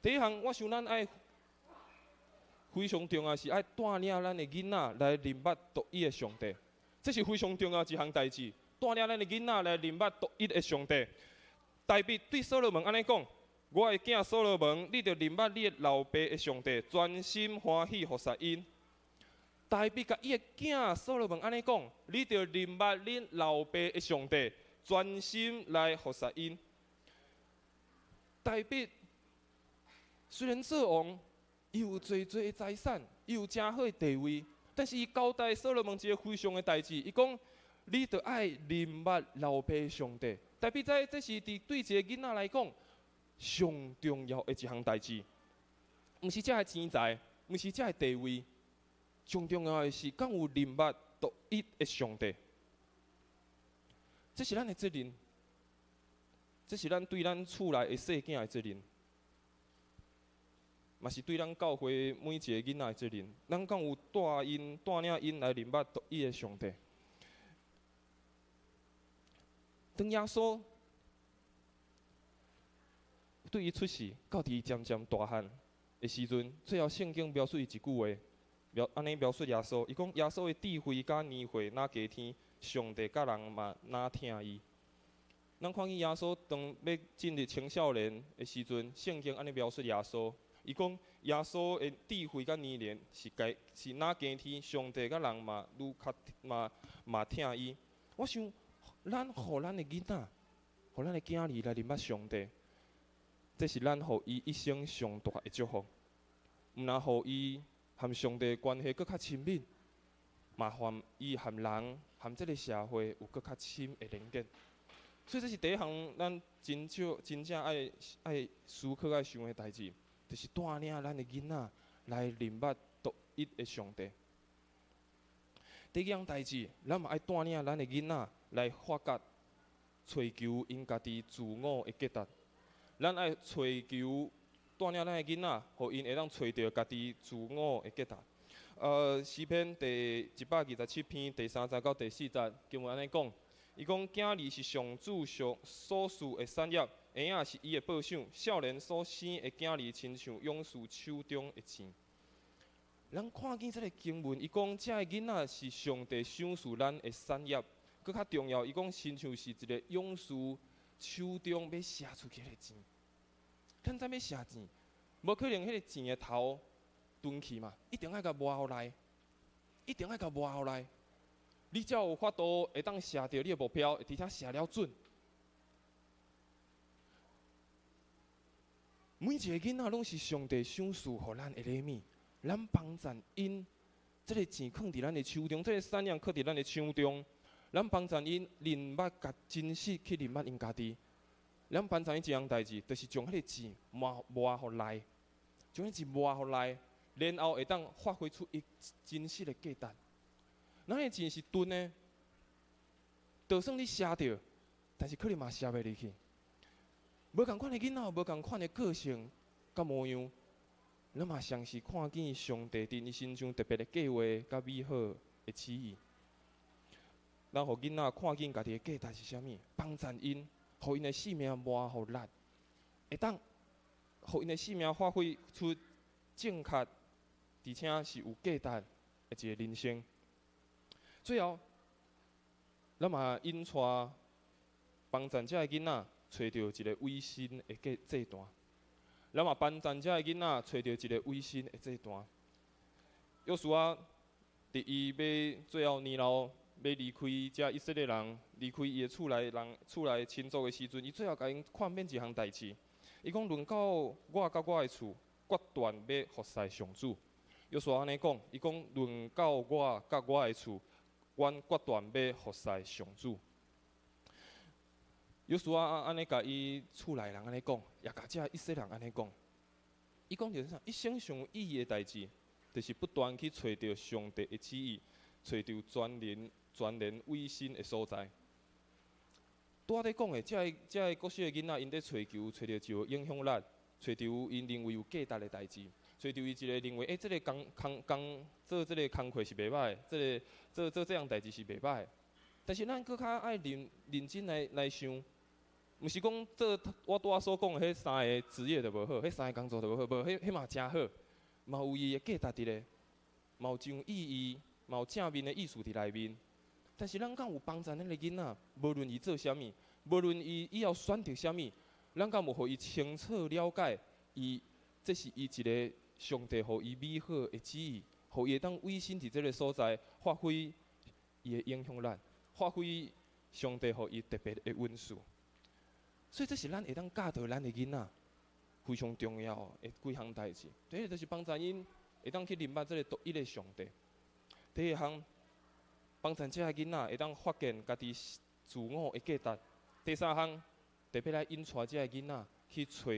第一项，我想咱爱非常重要是爱带领咱的囡仔来认捌独一的上帝，这是非常重要一项代志。带领咱的囡仔来认捌独一的上帝。大卫对所罗门安尼讲：“我的囝所罗门，你着认捌你的老爸的上帝，专心欢喜服侍因。”大卫甲伊的囝所罗门安尼讲：“你着认捌恁老爸的上帝，专心来服侍因。”大卫虽然做王，伊有侪的财产，伊有真好的地位，但是伊交代所罗门一个非常的代志，伊讲：“你着爱认捌老爸的上帝。”大卫知这是对一个囡仔来讲上重要的一项代志，毋是这个钱财，毋是这个地位。上重要的是，敢有认捌独一的上帝，这是咱的责任，这是咱对咱厝内的细囝的责任，嘛是对咱教会每一个囡仔的责任。咱敢有带领因来认捌独一的上帝。当耶稣对伊出世，到伊渐渐大汉的时阵，最后圣经描述伊一句话。安尼描述耶稣，伊讲耶稣的智慧甲年岁哪加天，上帝甲人嘛哪听伊。咱看见耶稣当要进入青少年的时阵，圣经安尼描述耶稣，伊讲耶稣的智慧甲年龄是哪加天，上帝甲人嘛愈较嘛听伊。我想，咱互咱的囡仔，互咱的囝儿来认捌上帝，这是咱互伊一生上大的祝福。毋但互伊和上帝关系搁较亲密，嘛和伊和人、和这个社会有搁较深的连结。所以这是第一项，咱真正爱思考、爱想的代志，就是带领咱的囡仔来认捌独一的上帝。第二项代志，咱嘛爱带领咱的囡仔来发觉、追求因家己自我的价值。咱爱追求。带领咱的囡仔，互因会当找到家己自我的价值。诗篇第127篇第3节到第4节，经文安尼讲，伊讲囝儿是上主所赐的产业，儿仔是伊的报赏，少年所生的囝儿，亲像勇士手中的钱。咱看见这个经文，伊讲这个囡仔是上帝赏赐咱的产业，搁较重要，伊讲亲像是一个勇士手中要射出去的钱。咱怎要射钱？无可能迄个钱的头蹲去嘛，一定爱甲磨互来，一定爱甲磨互来，你才有法度会当射着你的目标，而且射了准。每一个囡仔拢是上帝赏赐互咱的礼物，咱帮赞因，这个钱放伫咱的手中，这个产业放伫咱的手中，咱帮赞因认捌甲真实去认捌因家己。咱班长一项代志，就是将迄个钱磨互来，将迄钱磨互来，然后会当发挥出伊真实的价值。咱个钱是钝的，就算你射着，但是可能嘛射袂入去。无共款的囡仔，无共款的个性甲模样，咱嘛常时看见上帝伫伊身上特别的计划甲美好的旨意。咱互囡仔看见家己的价值是啥物，帮赞因。互因的生命磨互力，会当互因的生命发挥出正确，而且是有价值的一个人生。最后，咱嘛引带帮赞这个囡仔找到一个委身的祭坛。咱嘛帮赞这个囡仔找到一个委身的祭坛。约书亚伫伊要最后年老。要离开这以色列人，离开伊的厝内亲族的时阵，伊最后甲因看免一项代志。伊讲：论到我甲我的厝，决断要服侍上主。约书亚安尼讲，伊讲：论到我甲我的厝，阮决断要服侍上主。约书亚安尼甲伊厝内人安尼讲，也甲遮以色列人安尼讲。伊讲着啥？一生上有意义的代志，就是不断去找到上帝的旨意，找到全然委身的所在。拄仔咧讲的，遮个国小的囡仔，因伫找到一个影响力，找到因认为有价值的代志，找到伊一个认为，这个工做这个工课是袂歹，做这样代志是袂歹。但是咱搁较爱认真来想。毋是讲做我拄仔所讲的迄三个职业就无好，迄三个工作就无好，无迄嘛真好，嘛有伊的价值伫咧，嘛有真有意义，嘛有正面的意思伫内面。但是咱敢有帮助咱的囡仔，无论伊做啥物，无论伊以后选择啥物，咱敢有互伊清楚了解，这是伊一个上帝互伊美好的旨意，互伊会当委身伫这个所在，发挥伊的影响力，发挥上帝互伊特别的恩赐。所以这是咱会当教导咱的囡仔非常重要的几项代志。第一就是帮助因会当去明白这个独一的上帝。第二项，帮助这个囡仔会当发现家己自我的价值。第三项，特别来引带这个囡仔去找到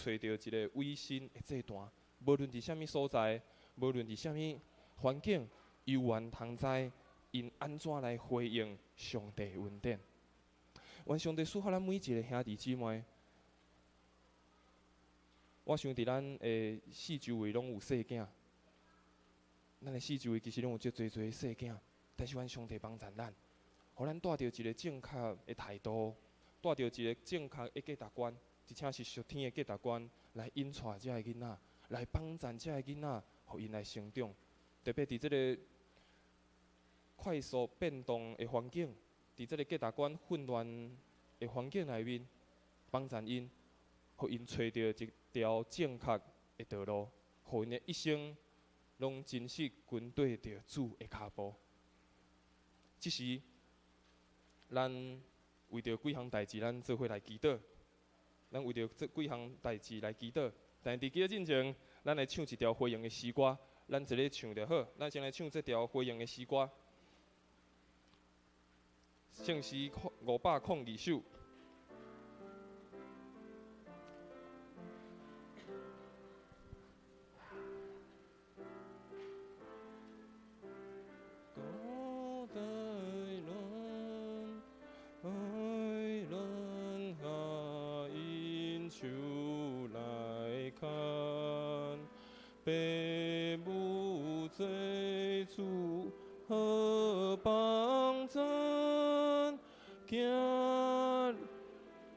一个委身的这段，无论伫啥物所在，无论伫啥物环境，有缘同在，因安怎来回应上帝的恩典。愿上帝赐福咱每一个兄弟姊妹。我想伫咱的四周围拢有细囝，咱的四周围其实拢有足侪细囝，但是愿上帝帮助咱，互咱带着一个正确的态度，带着一个正确的价值观，而且是属天的价值观来引带这个囡仔，来帮助这个囡仔，互因来成长。特别伫这个快速变动的环境。伫这个价值观混乱的环境内面，帮助因，互因找到一条正确的道路，互因的一生拢真实跟对着主的脚步。即时，咱为着几项代志，咱做伙来祈祷。咱为着这几项代志来祈祷，但伫祈祷进前，咱来唱一条回应的诗歌。咱一个唱就好，咱先来唱这条回应的诗歌。圣诗502首。高大人，人下因手来看，父母最主好帮助。行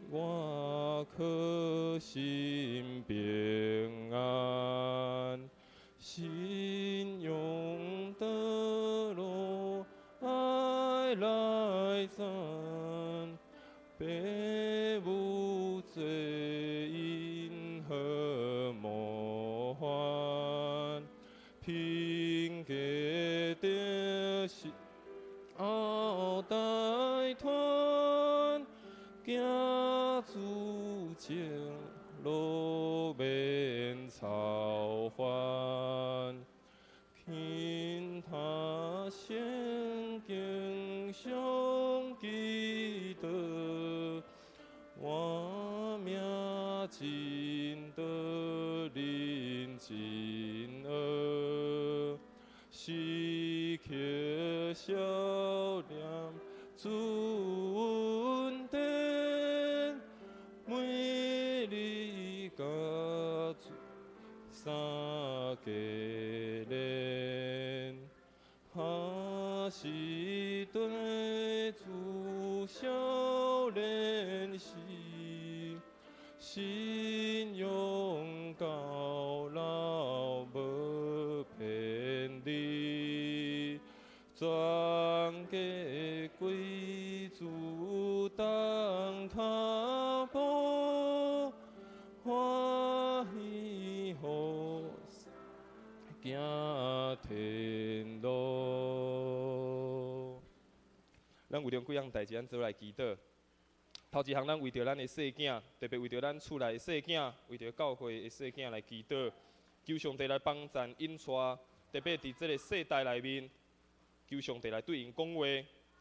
我可心平安，信用的路爱来zan父母罪因何莫还，凭给的是后代团，行主前路免操烦，听他先经上记得，我命真得临真恶，时刻笑脸主恩典，每日甲主三个连，哈是对主少年时，信用高老无偏离，全给贵族当他步，欢喜好行天路。咱为着几项代志，咱做来祈祷。头一项，咱为着咱的细囝，特别为着咱厝内的细囝，为着教会的细囝来祈祷，求上帝来帮助引带，特别伫这个世代内面，求上帝来对因讲话，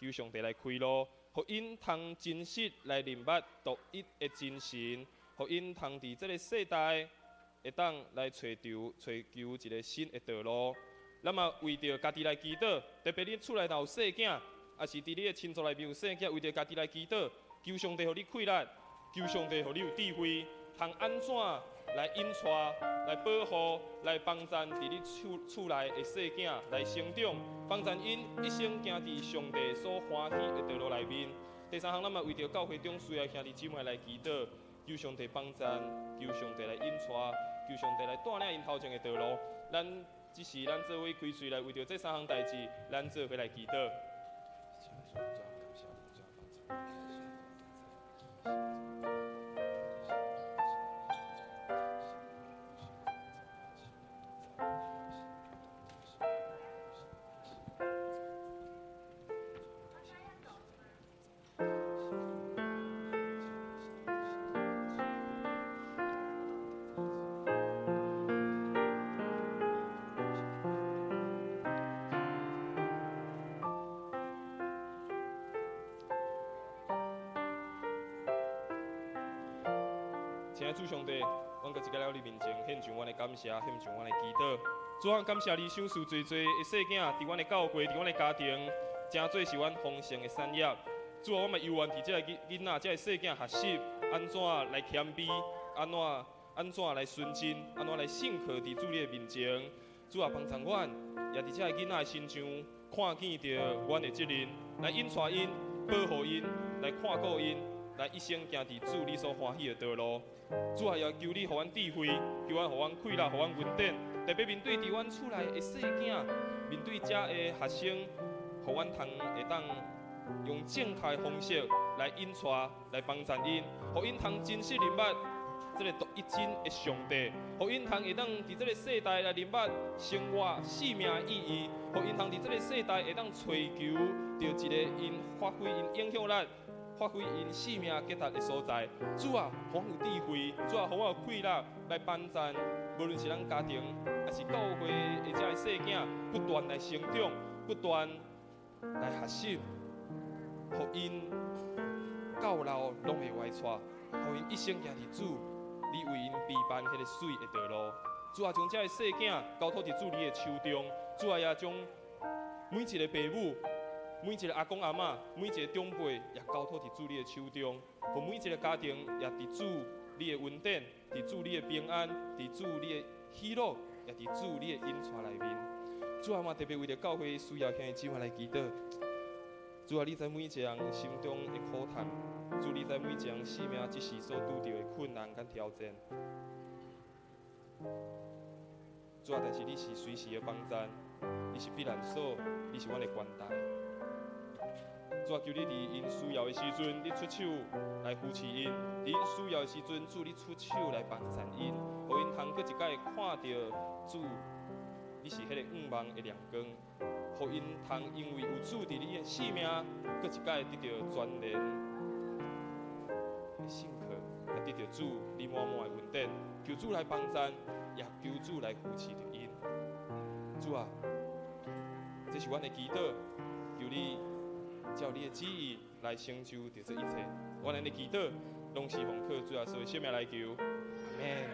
求上帝来开路，互因通真实来认捌独一的真神，互因通伫即个世代会当来找求一个新的道路。咱嘛为着家己来祈祷，特别你厝内若有细囝，也是伫你的亲族内面有细囝，为着家己来祈祷，求上帝互你开力，求上帝互你有智慧，通安怎来引带、来保护、来帮助伫你厝内的细囝来成长，帮助因一生行伫上帝所欢喜的道路内面。第三项，咱嘛为着教会中需要兄弟姊妹来祈祷，求上帝帮助，求上帝来引带，求上帝来带领因头前的道路。只是咱做伙开嘴来为着这三项代志，咱做伙来祈祷。亲爱的主上帝，阮搁一个了你面前献上阮的感谢，献上阮的祈祷。主啊，感谢你赏赐最多的细囝，伫阮的教会，伫阮的家庭，真做是阮丰盛的产业。主啊，我嘛犹原伫这个囡仔、这个细囝学习，安怎来谦卑，安怎来顺真，安怎来信靠伫主你的面前。主啊，帮助阮，也伫这个囡仔的身上看见着阮的责任，来引带因，保护因，来看顾因。来一生行伫主你所欢喜的道路，主啊，也求你互阮智慧，求阮互阮快乐，互阮稳定。特别面对伫阮厝内的细囝，面对遮的学生，互阮通会当用正确的方式来引带，来帮助因，互因通真实认捌这个独一真的上帝，互因通会当伫这个世代来认捌生活生命的意义，互因通伫这个世代会当追求到一个因发挥因影响力。发挥因生命价值的所在，主啊，互我有智慧，主啊，互我有快乐来帮助，无论是咱家庭，还是教会的这个细囝，不断来成长，不断来学习，互因到老拢会怀带，互因一生行伫主，你为因备办迄个水的道路。主啊，将这个细囝交托伫主你的手中，主啊，也将每一个父母。每一个阿公阿嬷，每一个长辈也交托伫主你的手中，互每一个家庭也伫主你的稳定，伫主你的平安，伫主你的喜乐，也伫主你的引带内面。主啊，嘛特别为着教会需要兄弟姊妹来祈祷。主啊，你知每一个人心中的苦叹，主你知每一个人生命一时所拄到的困难甲挑战。主啊，但是你是随时的帮助，你是避难所，你是阮的关带。主啊，求你伫因需要的时阵，你出手来扶持因；伫因需要的时阵，主你出手来帮助因，互因通搁一摆看到主，你是迄个5万的亮光，互因通因为有主伫你的生命，搁一摆得到全然的信靠，也得到主你满满的稳定。求主来帮助，也求主来扶持着因。主啊，这是阮的祈祷，求你。照你的旨意来成就着这一切，阮的祈祷拢是奉靠主耶稣的圣名来求，阿门。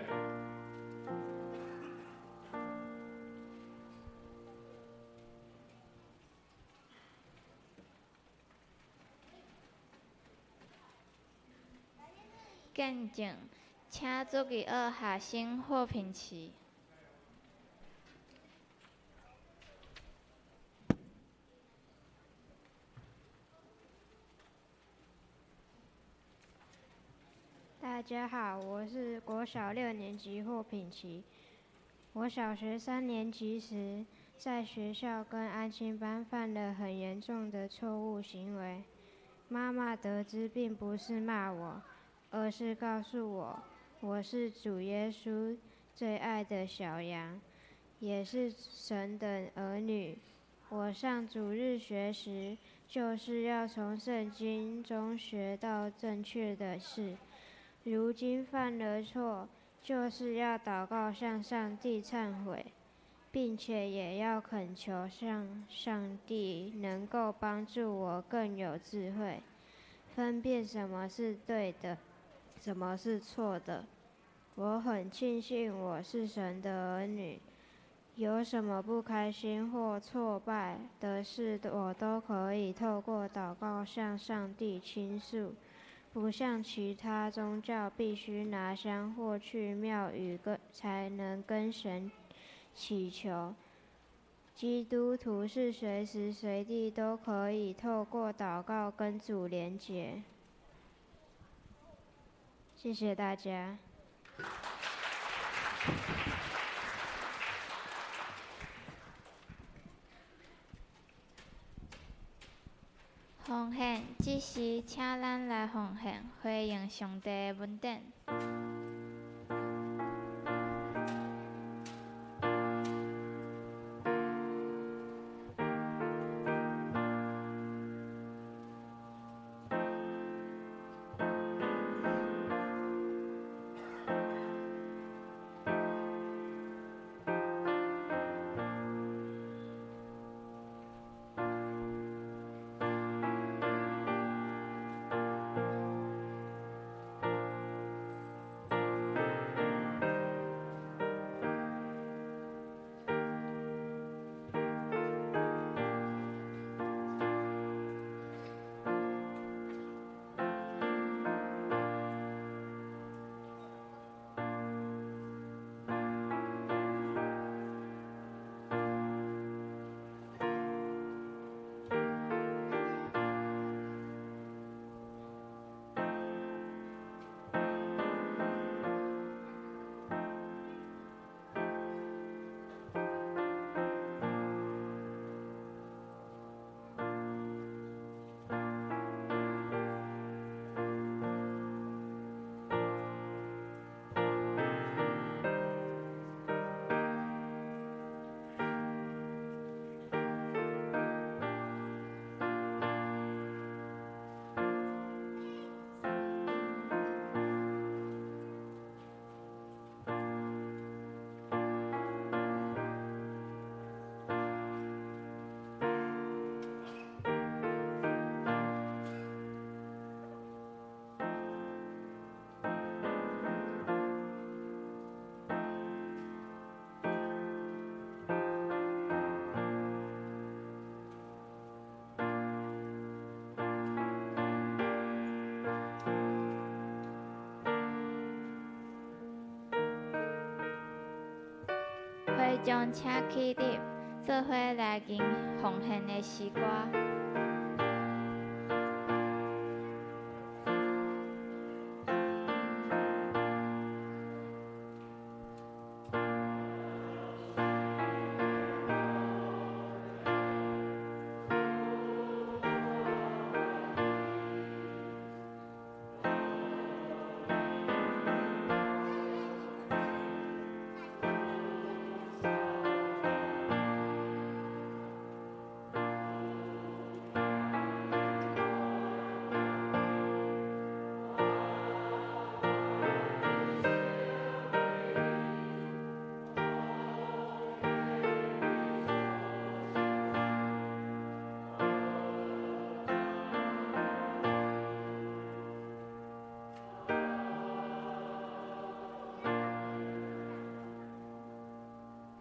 见证，请注意2学生霍品琪。大家好，我是国小6年级霍品琪。我小学3年级时，在学校跟安亲班犯了很严重的错误行为。妈妈得知并不是骂我，而是告诉我，我是主耶稣最爱的小羊，也是神的儿女。我上主日学时，就是要从圣经中学到正确的事。如今犯了错，就是要祷告向上帝忏悔，并且也要恳求上帝能够帮助我更有智慧，分辨什么是对的，什么是错的。我很庆幸我是神的儿女，有什么不开心或挫败的事，我都可以透过祷告向上帝倾诉，不像其他宗教必须拿香或去庙宇才能跟神祈求。基督徒是随时随地都可以透过祷告跟主连结。谢谢大家。奉献，即时请咱来奉献，回应上帝的恩典。会将请起立，做伙来吟奉献的诗歌。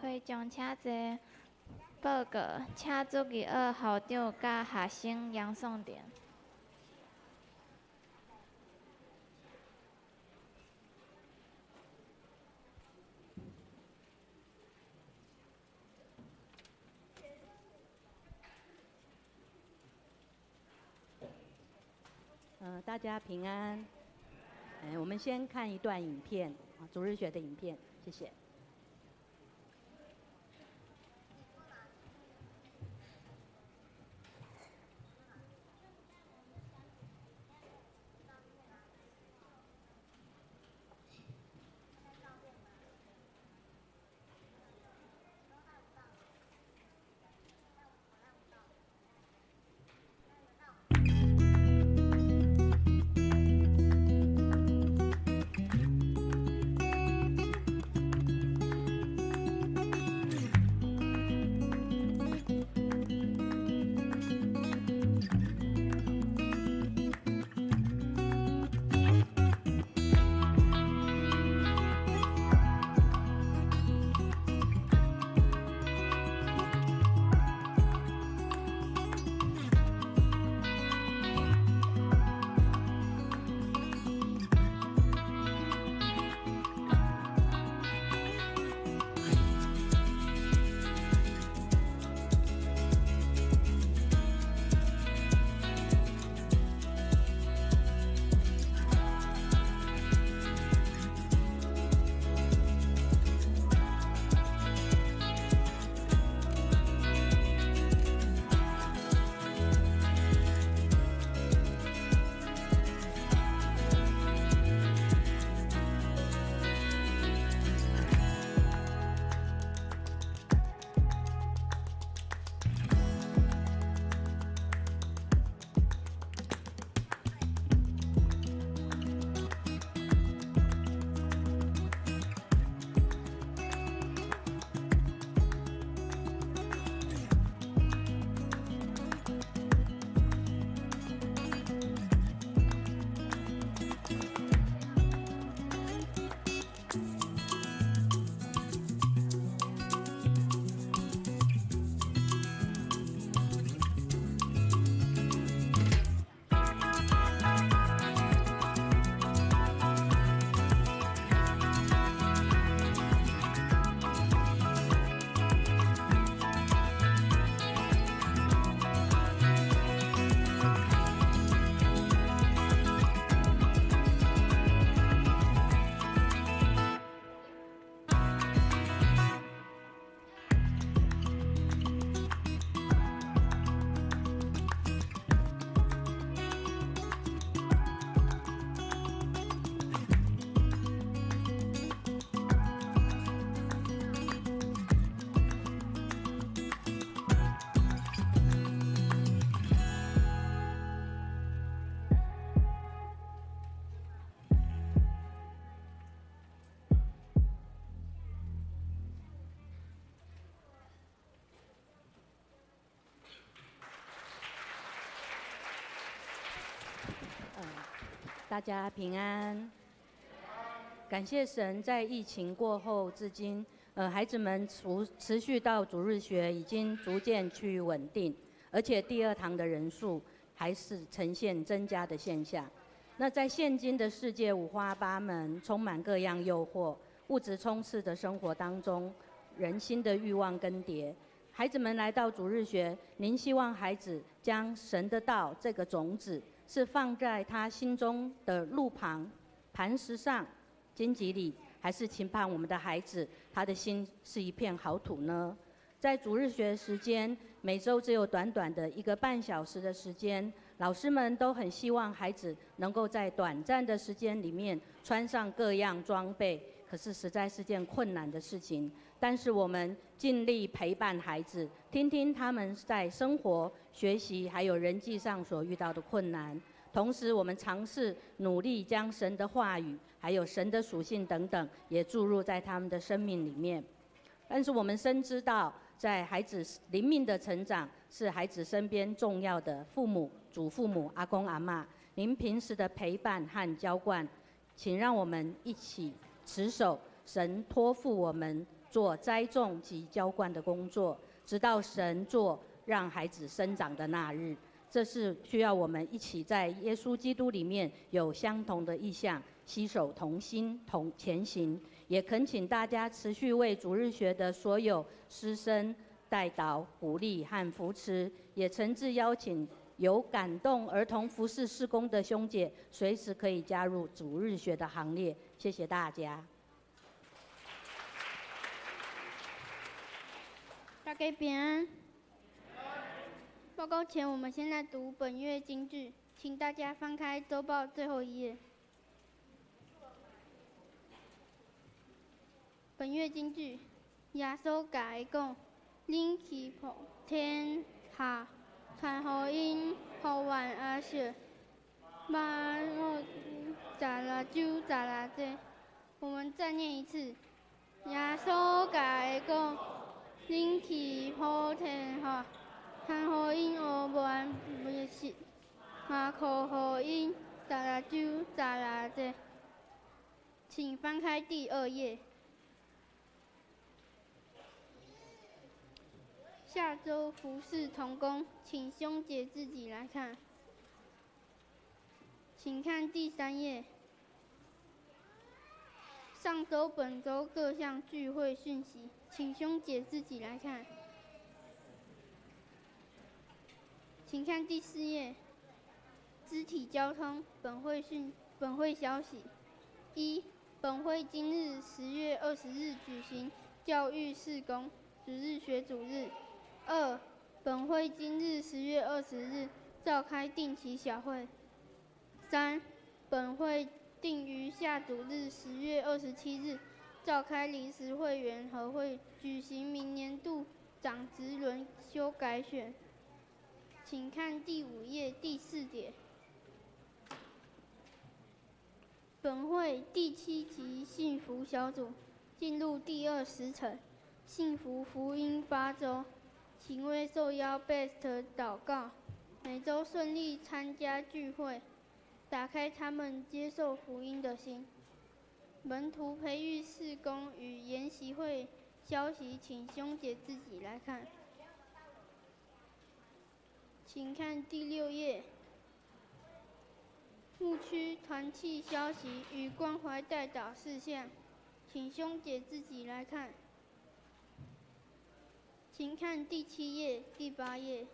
会将请坐报告，请注意校长甲学生杨颂典。大家平安。我们先看一段影片，主日学的影片，谢谢。大家平安。感谢神，在疫情过后至今，孩子们持续到主日学已经逐渐趋于稳定，而且第二堂的人数还是呈现增加的现象。那在现今的世界五花八门、充满各样诱惑、物质充斥的生活当中，人心的欲望更迭。孩子们来到主日学，您希望孩子将神的道这个种子，是放在他心中的路旁、磐石上、荆棘里，还是期盼我们的孩子他的心是一片好土呢？在主日学时间，每周只有短短的1个半小时的时间，老师们都很希望孩子能够在短暂的时间里面穿上各样装备，可是实在是件困难的事情。但是我们尽力陪伴孩子，听听他们在生活、学习还有人际上所遇到的困难。同时，我们尝试努力将神的话语，还有神的属性等等，也注入在他们的生命里面。但是我们深知道，在孩子灵命的成长，是孩子身边重要的父母、祖父母、阿公阿嬷。您平时的陪伴和浇灌，请让我们一起持守神托付我们做栽种及浇灌的工作，直到神做让孩子生长的那日。这是需要我们一起在耶稣基督里面有相同的意向，携手同心同前行。也恳请大家持续为主日学的所有师生代祷、鼓励和扶持，也诚挚邀请有感动儿童服事事工的兄姐，随时可以加入主日学的行列。谢谢大家。大家平安。报告前，我们先来读本月金句，请大家翻开周报最后一页。本月金句：耶稣甲伊讲，恁去普天下，传福音，互万阿舍，万恶杂拉酒杂拉济。我们再念一次：耶稣甲伊讲，恁去普天下。传福音互万不是，马可福音杂拉酒杂拉济。请翻开第2页。下周服事同工，请兄姐自己来看。请看第3页。上周、本周各项聚会讯息，请兄姐自己来看。请看第4页，肢体交通本会消息。1. 本会今日10月20日举行教育事工主日学主日。2. 本会今日10月20日召开定期小会。3. 本会定于下主日10月27日召开临时会员合会，举行明年度长职轮休改选。请看第5页第4节。本会第7期幸福小组进入第2时程，幸福福音8周，请为受邀 Best 祷告，每周顺利参加聚会，打开他们接受福音的心。门徒培育事工与研习会消息，请兄姐自己来看。请看第6页，牧区团契消息与关怀代祷事项，请兄姐自己来看。请看第7页、第8页。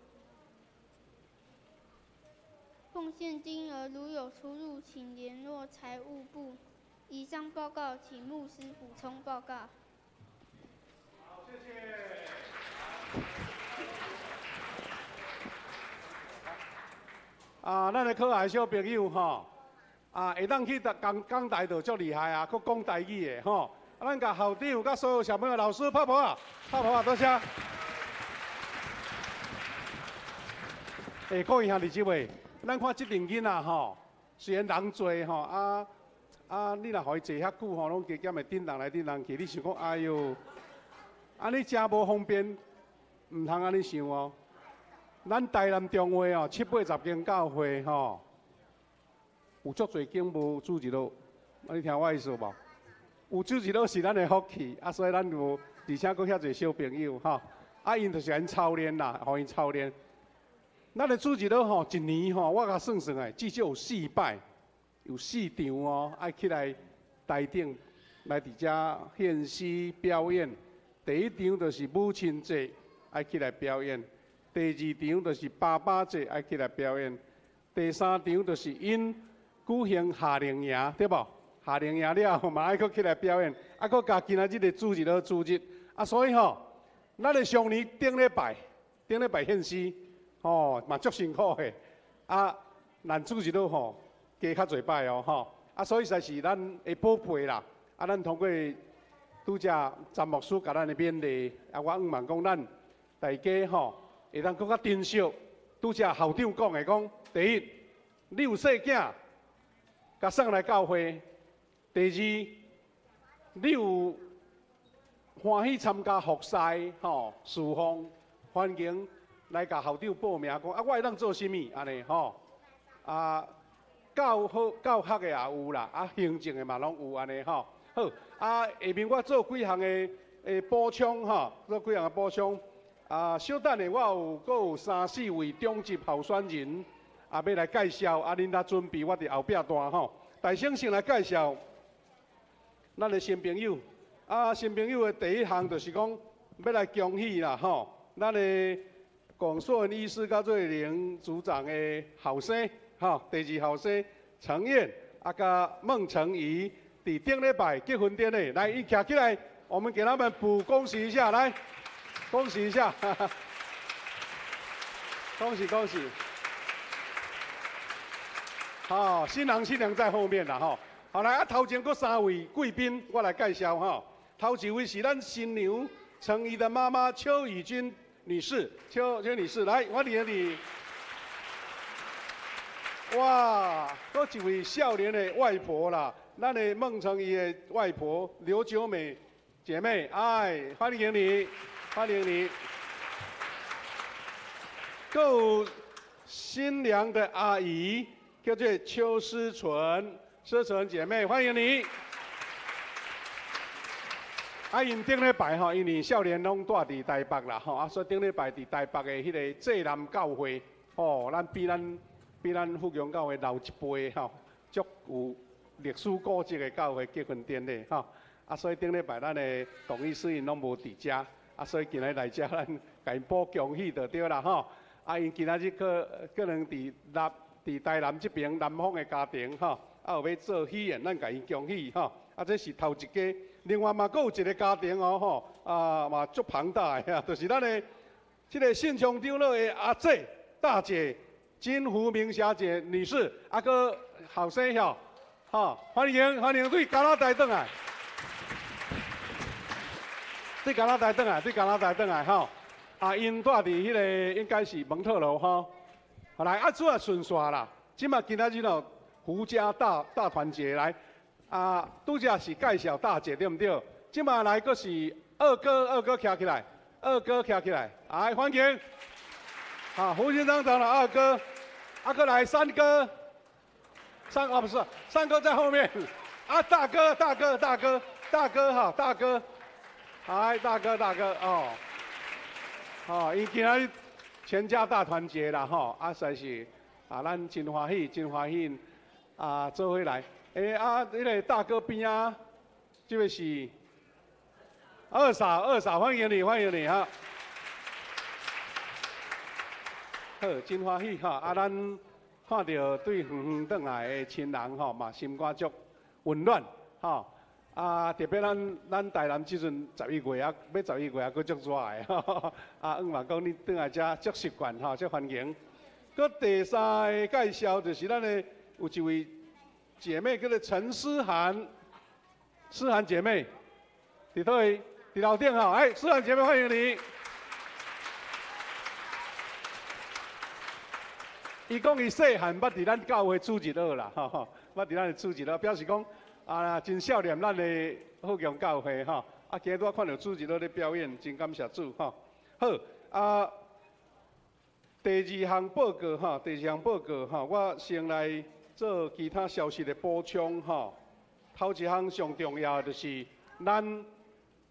奉献金额如有出入，请联络财务部。以上报告，请牧师补充报告。好，谢谢。咱的可爱小朋友吼，会当去讲台就足厉害啊，佮讲台语的吼。咱甲校长甲所有小朋友、老师拍拍啊，拍拍啊，多谢。各位兄弟姐妹，咱看这阵囡仔吼，虽然人多吼，你若互伊坐遐久吼，拢加减会叮当来叮当去，你想讲，哎哟，安尼真无方便，唔通安尼想哦。咱台南中会哦，7、80间教会吼，有足侪景无主日落，你听我意思无？有主日落是咱的福气，所以咱有，而且佫遐侪小朋友吼，因就是安操练啦，互因操练。咱的主日落吼，一年吼，我甲算算诶，至少有4摆，有4场哦，爱起来台顶来伫遮献诗表演。第一场就是母亲节，爱起来表演；第二场就是爸爸节，爱起来表演；第三场就是因举行夏令营，对无？夏令营了后嘛，爱佫起来表演，佫加今仔日的主日落主日，所以吼，咱的上年顶礼拜献诗。哦，嘛足辛苦的，咱主日落吼加较侪摆哦吼，所以实在是咱的宝贝啦，咱通过拄则詹牧师甲咱的勉励，我希望讲咱大家吼会当更较珍惜，拄则校长讲的讲，第一，你有细囝，甲送来教会；第二，你有欢喜参加服侍吼侍奉，欢迎。来甲校长报名，讲我会当做甚物安尼吼？教学的也有啦，行政的嘛拢有安尼吼。好，下面我做几项的补充吼，做几项的补充。小等下我佫有3、4位中级候选人，要来介绍，恁若准备，我伫后壁段吼。大先先来介绍咱的新朋友。新朋友的第一项就是讲，要来恭喜啦吼，咱的。广硕文医师甲瑞玲组长的后生，第二后生陈燕，甲孟成仪，伫顶礼拜结婚典礼，来，伊站起来，我们给他们补恭喜一下，来，恭喜一下，恭喜恭喜。好，新郎新娘在后面啦，吼。好来，头前佫3位贵宾，我来介绍哈。头一位是咱新娘成仪的妈妈邱以君。女士，邱女士，来，我领你。哇，佫一位少年的外婆啦，咱的孟成仪的外婆刘九美姐妹，欢迎你，欢迎你。佫有新娘的阿姨，叫做邱思纯，思纯姐妹，欢迎你。因顶礼拜吼，因为少年拢住伫台北啦吼，所以顶礼拜伫台北的迄个济南教会，咱比咱福阳教会老一辈吼，足有历史古迹的教会结婚典礼吼，所以顶礼拜咱的董医师因拢无伫遮，所以今日来遮咱甲因补恭喜就对啦吼。因今仔日可能伫台南这边南方的家庭吼，有要做喜宴，咱甲因恭喜吼。这是头一家。另外嘛，佫有一个家庭哦吼，嘛足庞大的，就是咱的这个信昌长老的阿姐、大姐金福明小姐女士，佫后生吼，欢迎对加拿大转来，对加拿大转来吼，因住伫迄个应该是蒙特楼吼，好来主要顺续啦，今仔日哦，胡家大团结来。拄则是介绍大姐对不对？即马来佫是二哥徛起来，欢迎。胡先生长了二哥，佫来三哥，不是三哥在后面，大哥，大哥，大哥哦，因今仔全家大团结啦吼，实在是咱真欢喜做伙来。迄个大哥边这位是二嫂，欢迎你哈。好，真欢喜哈！咱看到对远转来的亲人吼，嘛心肝足温暖吼。特别咱台南即阵11月要11月佫足热的，希望讲你转来遮足习惯吼，足欢迎。佫第三个介绍就是咱的有一位。姐妹叫做陈思涵姐妹，伫倒位？伫楼顶哈，思涵姐妹欢迎你。伊讲伊细汉捌伫咱教会主日学啦，捌伫咱的主日学，表示讲真少年咱的福阳教会哈，今日拄看到主日学咧表演，真感谢主哈。好第二项报告哈，我先来做其他消息的补充吼。头一项上重要的就是咱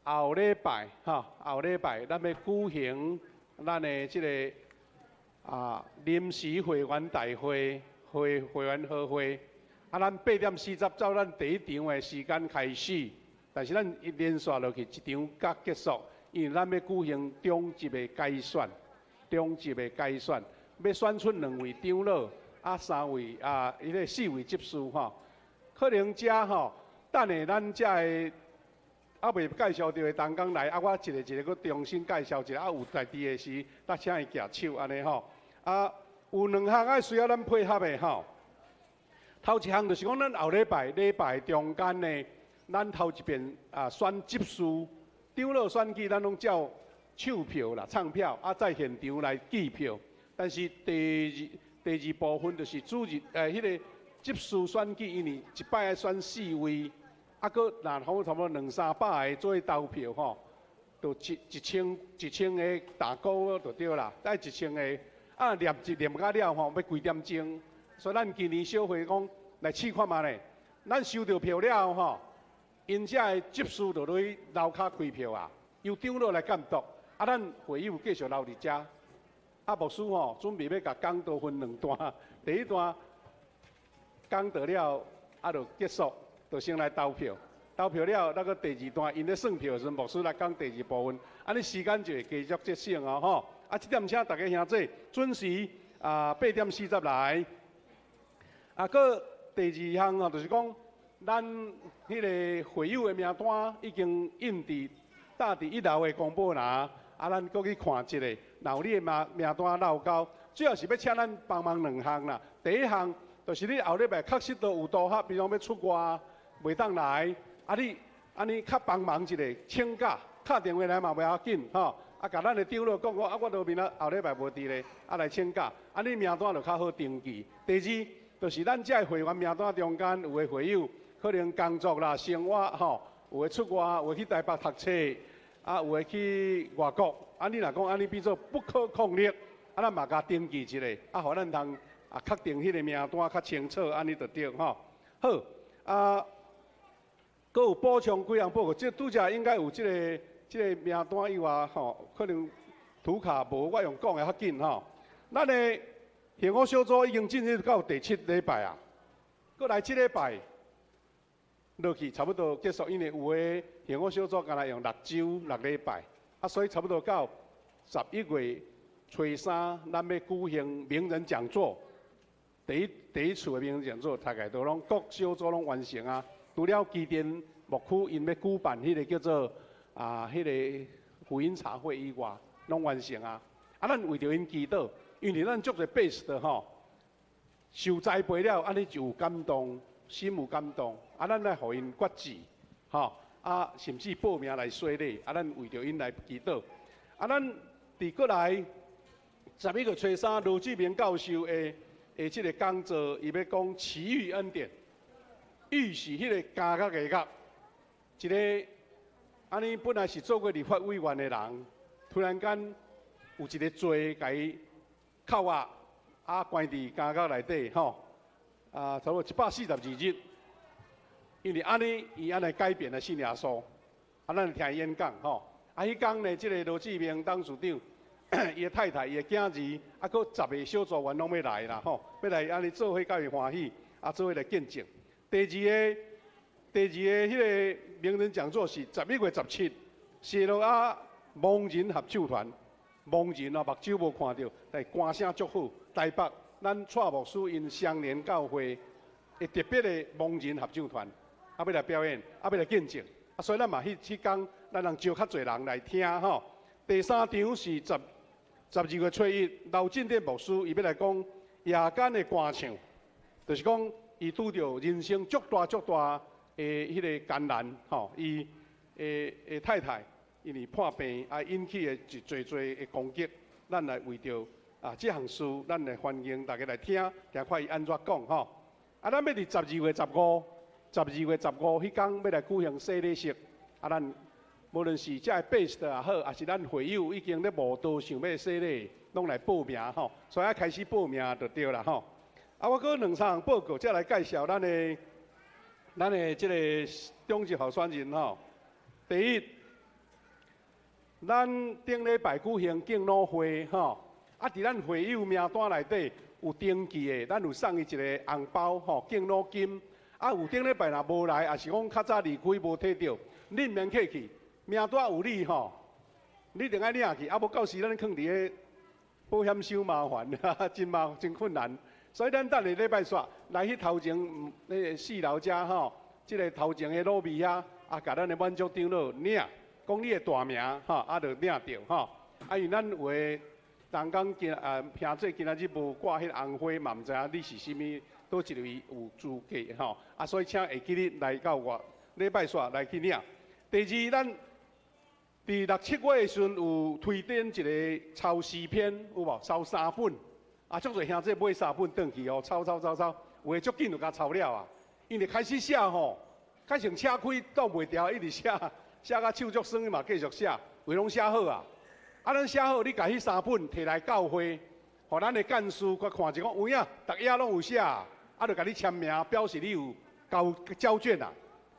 后礼拜后礼拜咱要举行咱的这个临时会员大会会员好会。咱8:40照咱第一场的时间开始，但是咱一连续落去一场甲结束，因为咱要举行中级的改选，要选出2位长老，3位迄个4位执事吼。可能等下咱才会未介绍到的同工来，我一个搁重新介绍一下，有在地的时，咱请伊举手安尼吼。有2项需要咱配合的吼。头一项就是讲，咱后礼拜中间呢，咱头一遍选执事、长老选举，咱拢照唱票啦、唱票，在现场来计票。但是第二部分就是迄个执事选举，因为一摆爱选4位，搁差不多200-300个做投票吼，就1000个大鼓就对啦，带1000个，念甲了吼，要几点钟？所以咱今年小会讲来试看嘛咧，咱收到票了吼，因遮的执事就落去楼骹开票啊，由长老来监督，咱会友继续留伫遮。牧师吼准备要甲讲道分2段，第一段讲到了，就结束，就先来投票，投票了，那个第二段因咧算票时，牧师来讲第二部分，安尼时间就会继续节省哦吼。这点请大家兄弟准时8:40来。搁第二项哦，就是讲咱迄个会友的名单已经印搭伫1楼的公布栏，咱搁去看一下，若有你的名单漏交，主要是要请咱帮忙2项啦。第一项就是你后礼拜确实都有到合，比如要出外，袂当来，你安尼较帮忙一下，请假，打电话来嘛袂要紧吼。甲咱的长老讲讲，我后礼拜无伫咧，来请假，你名单就较好登记。第二，就是咱这会员名单中间有的会友，可能工作啦、生活吼，有的出外，有的去台北读册，有的去外国，你若讲你变做不可抗力，咱嘛甲登记一下，互咱通确定迄个名单较清楚，安尼就对吼。好，搁有补充几项报告，拄则应该有这个名单以外吼，可能图卡无我用讲的较紧吼。咱的幸福小组已经进入到第7礼拜啊，搁来7礼拜落去差不多结束，因为有的幸福小组敢若用6周6礼拜，所以差不多到11月初3，咱要举行名人讲座。第一次的名人讲座，大概都拢各小组拢完成啊。除了基甸牧区因要举办迄个叫做迄个福音茶会以外，拢完成啊。咱为着因祈祷，因为咱足侪base的吼，受栽培了，安尼就有感动，心有感动。咱来互因决志，吼甚至报名来洗礼，咱为着因来祈祷。咱伫过来11月初3，罗志明教授的这个讲座，伊要讲奇遇恩典。遇是迄个加甲个甲，一个安尼本来是做过立法委员的人，突然间有一个罪甲伊扣押，关伫加甲内底吼，差不多142日。因为安尼伊安尼改变了信耶稣，咱听伊演讲吼。迄天呢，这个罗志明董事长，伊的太太、伊的囝儿，搁10个小组员拢要来啦吼，要来安尼做伙甲伊欢喜，做伙来见证。第二个迄个名人讲座是11月17，谢罗盲人合唱团，盲人目睭无看到，但歌声足好。台北咱蔡牧师因双年教会会特别的盲人合唱团，要来表演，要来见证。所以咱嘛迄天，咱人招较侪人来听吼。第3场是12月初1，刘进典牧师伊要来讲夜间的歌唱，就是讲。伊拄着人生足大的迄个艰难吼，伊的太太因为破病引起的一侪的攻击，咱来为着这项事，咱来欢迎大家来听，听看伊安怎讲吼。咱要伫12月15迄天要来举行洗礼式，咱无论是这base也好，还是咱会友已经咧无多想要洗礼，拢来报名吼，所以开始报名就对啦吼。我搁2、3项报告，再来介绍咱的这个中级候选人吼。第一，咱顶礼拜举行敬老会吼，伫咱会友名单内底有登记的，咱有送伊一个红包吼，敬老金。有顶礼拜若无来，也是讲较早离开无摕到，恁免客气，名单有你吼，你定爱领去，无到时咱囥伫个保险收麻烦，真困难。所以咱等下礼拜煞来去头前4楼遮吼，即个头前的路边遐，甲咱的满足长老领，讲你的大名吼，就领着吼。因为咱有诶人讲兄弟今仔日无挂迄红花，嘛毋知影你是啥物倒一位有资格吼。所以请会记日来到礼拜煞来去领。第二，咱伫6、7月的时阵有推荐一个抄诗篇，有无？抄3本。足侪兄弟买3本转去哦，抄，有诶足紧就甲抄了啊。因为开始写吼，开成车开挡袂牢，一直写到手足酸嘛，继续写，话拢写好啊。咱写好，你甲迄3本摕来教会，互咱的干事佮看一讲，有影，逐页拢有写，就甲你签名，表示你有交卷啊。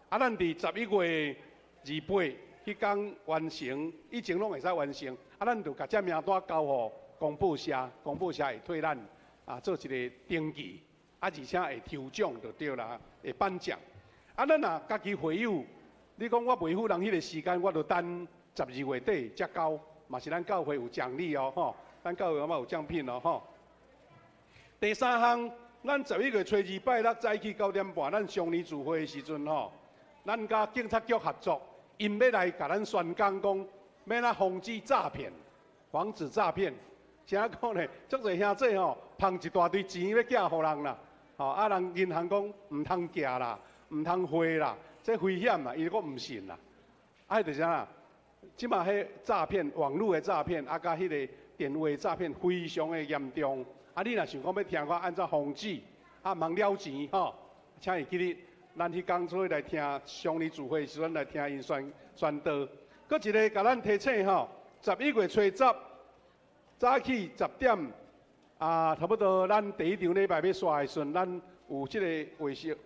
咱伫11月28迄天完成，以前拢会使完成，咱就甲这名单交互公报社，公报社会替咱做一个登记，而且会抽奖就对啦，会颁奖。咱若家己会友，你讲我袂赴人迄个时间，我就等12月底才交，嘛是咱教会有奖励哦，吼，咱教会嘛有奖品哦，吼。第3项，咱11月初2拜六早起9点半，咱常年聚会的时阵吼，咱甲警察局合作，因要来甲咱宣讲讲，要哪防止诈骗，防止诈骗。啥讲呢？足侪兄弟吼，捧一大堆钱要寄互人啦，吼人银行讲唔通寄啦，唔通汇啦，这危险啦，伊个唔信啦。就是啥？即马迄诈骗，网络的诈骗，甲迄个电话诈骗非常的严重。你若想讲要听我按照防止，茫了钱吼，请会记日，咱迄工作来听乡里聚会时阵来听因宣导。搁一个甲咱提醒吼，11月初10。早起10点，差不多咱第一场礼拜要刷的时阵，咱有即个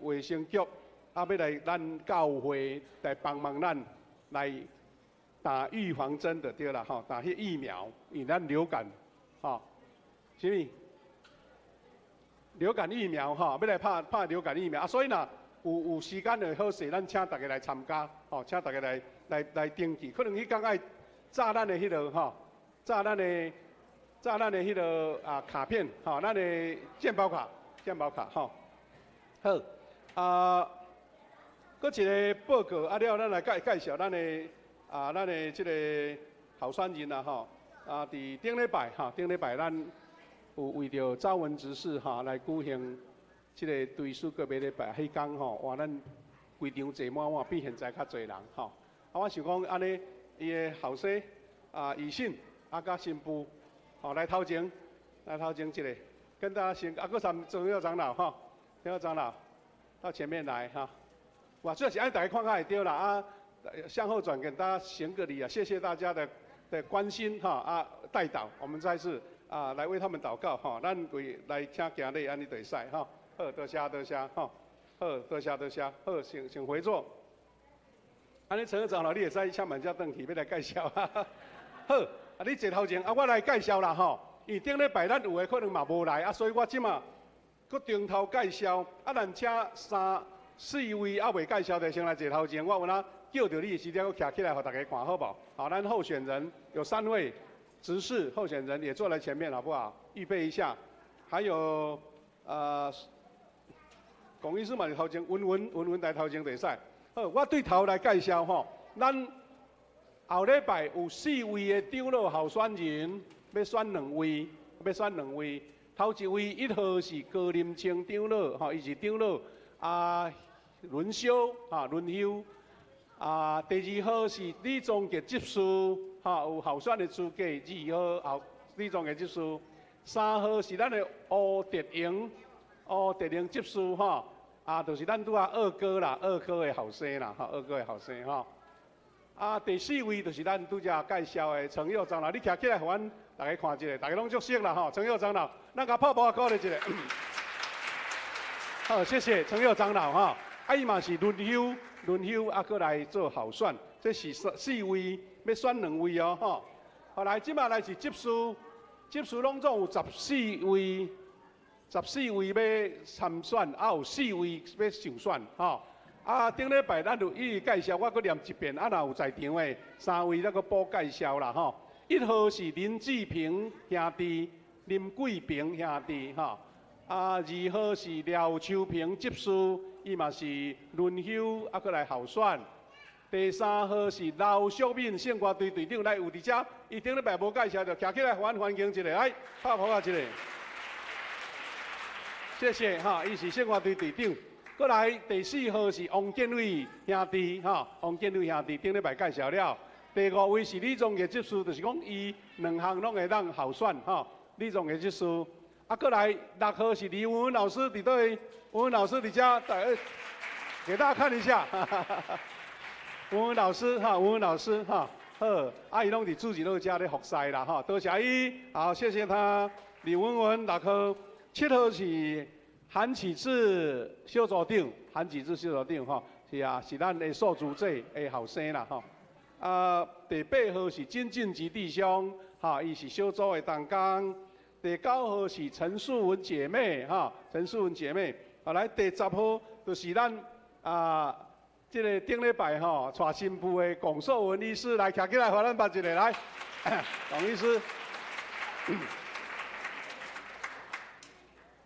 卫生局，要来咱教会来帮忙咱来打预防针就对啦，吼，打迄疫苗，因咱流感，吼，啥物？流感疫苗吼，要来拍流感疫苗，所以呐，有时间就好势，咱请大家来参加，吼，请大家来登记，可能迄天爱炸咱的迄个吼，炸咱的迄个卡片，吼，咱的健保卡吼，好，搁一个报告，了，咱来介绍咱的即个候选人啊，吼，伫顶礼拜咱有为着招文执事哈来举行即个对数个别礼拜迄天吼，哇，咱规场坐满，比现在较侪人吼。我想讲安尼，伊的后生义信甲新妇。好，来头前一个，跟大家先，个总要长老哈，总要长老到前面来哈。哇，主要是按大家看会对啦向后转给大家行个礼啊，谢谢大家的关心哈代祷，我们再次来为他们祷告哈，咱来请行礼安尼就会使哈。好，多谢哈，好，多谢，好，请回座。安尼陈长老，你会使请慢只转去，要来介绍哈。好。你坐头前，我来介绍啦吼。因为顶礼拜咱有诶可能嘛无来，所以我即马搁中头介绍。咱请3、4位未介绍的先来坐头前，我有哪叫着你的时阵，我徛起来，互大家看好不好？好，咱候选人有3位执事候选人也坐在前面，好不好？预备一下。还有龚医师嘛，头前，文来头前就会使。好，我对头来介绍吼，咱。后礼拜有4位的长老候选人，要选2位。头一位1号是高林清长老，吼，伊是长老轮休。第2号是李宗杰执事，有候选的资格。2号李宗杰执事。3号是咱的吴德英执事，就是咱拄二哥的后生啦，二哥的后生吼。第4位就是咱拄则介绍的陈佑长老，你徛起来，互阮大家看一下，大家拢足熟啦吼。陈佑长老，咱甲泡泡鼓励一下。好，谢谢陈佑长老哈。啊，伊嘛是轮休啊，过来做候选，这是4位，要选2位哦吼。好来，即马来是执事拢总有14位要参选，啊有4位要上选吼。啊，顶礼拜咱有一介绍，我搁念一遍，啊若有在场的3位咱搁补介绍啦吼。1号是林志平兄弟，林贵平兄弟吼。啊，2号是廖秋平执事，伊嘛是轮休啊，搁来候选。第3号是刘淑敏圣歌队队长，来有伫遮，伊顶礼拜无介绍，就徛起来欢迎一下，来拍鼓啊一下。谢谢哈，伊是圣歌队队长。过来第4号是王建伟兄弟哈，王建伟兄弟顶礼拜介绍了。第5位是李宗杰执事，就是讲伊2项拢会当候选哈，李宗杰执事。啊，过来6号是李文文老师伫对，文文老师伫遮，给大家看一下。文文老师哈，文文老师哈，好，啊伊拢伫自己老家咧服侍啦哈，多谢伊，好，谢谢他。李文文6号，7号是韩启智小组长，韩启智小组长哈，是啊，是咱的素主者的后生啦哈。啊，第8号是金晋吉弟兄，哈，伊是小组的同工。第9号是陈素文姐妹哈，陈素文姐妹。好来，第10号就是咱这个顶礼拜吼带新妇的龚素文医师来，徛起来，互咱捌一下来，龚医师。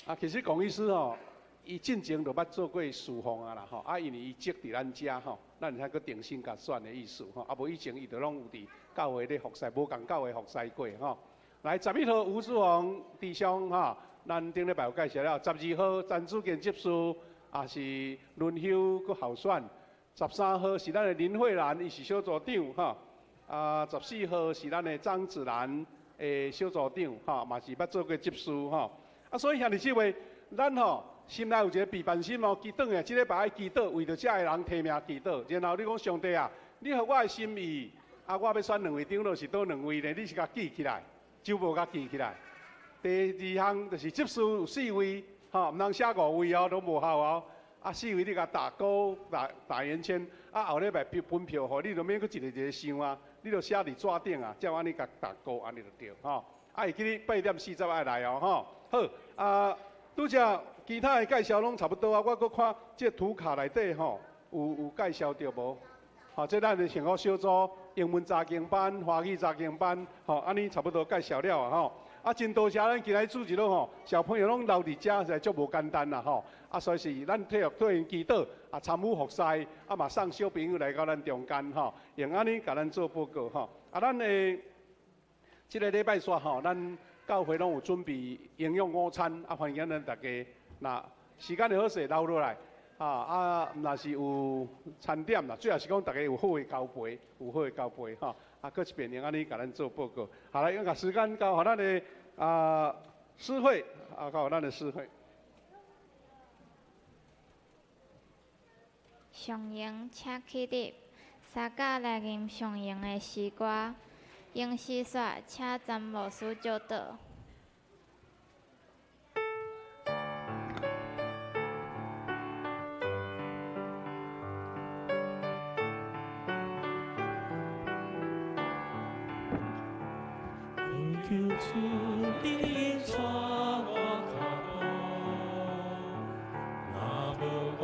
啊，其实龚医师吼，伊进前就捌做过侍奉啊啦吼，啊因为伊籍伫咱遮吼，咱才搁定心甲选的意思吼，啊无以前伊就拢有伫教会咧服侍，无共教会服侍过吼。来11号吴志宏弟兄哈，咱顶礼拜有介绍了。12号詹子健执事也是轮休搁候选。13号是咱的林慧兰，伊是小组长哈。啊，14号是咱的张子兰诶小组长哈，嘛是捌做过执事哈。啊，所以兄弟姊妹，咱吼心内有一个备办心哦，祈祷诶，即礼拜爱祈祷，为着遮个人提名祈祷。然后你讲上帝啊，你合我的心意，啊，我要选2位长老是倒2位呢？你是甲记起来，就无甲记起来。第2项就是执事有4位，吼，毋通写5位哦，都无效哦。啊，4位你甲打勾打圆圈，啊后礼拜分票吼，你就免佫一个想啊，你就写伫纸顶啊，照安尼甲打勾，安尼就对吼。啊，会记你8点40爱来哦，吼。好，啊，拄则其他的介绍拢差不多啊，我佫看这图卡内底吼，有介绍到无？吼，这咱的上好小组英文查经班、华语查经班，吼，安尼差不多介绍了啊，吼。啊，真多谢咱今日主持人吼，小朋友拢留伫遮，实在足无简单啦吼。啊，所以是咱替因祈祷，啊，参与服侍，啊嘛送小朋友来到咱中间吼，用安尼甲咱做报告吼。啊，咱的即个礼拜煞吼，咱教会拢有准备营养午餐，啊，欢迎咱大家，那时间就好势留落来。啊，若是有餐点啦，最后是讲大家有好的交陪，有好的交陪吼。啊，搁一遍用安尼甲咱做报告。好来，用个时间交互咱的诗会，啊，交互咱的诗会。上营请起立，三甲来吟上营的诗歌，吟诗煞，请詹牧师教导。求主你带我脚步，若无我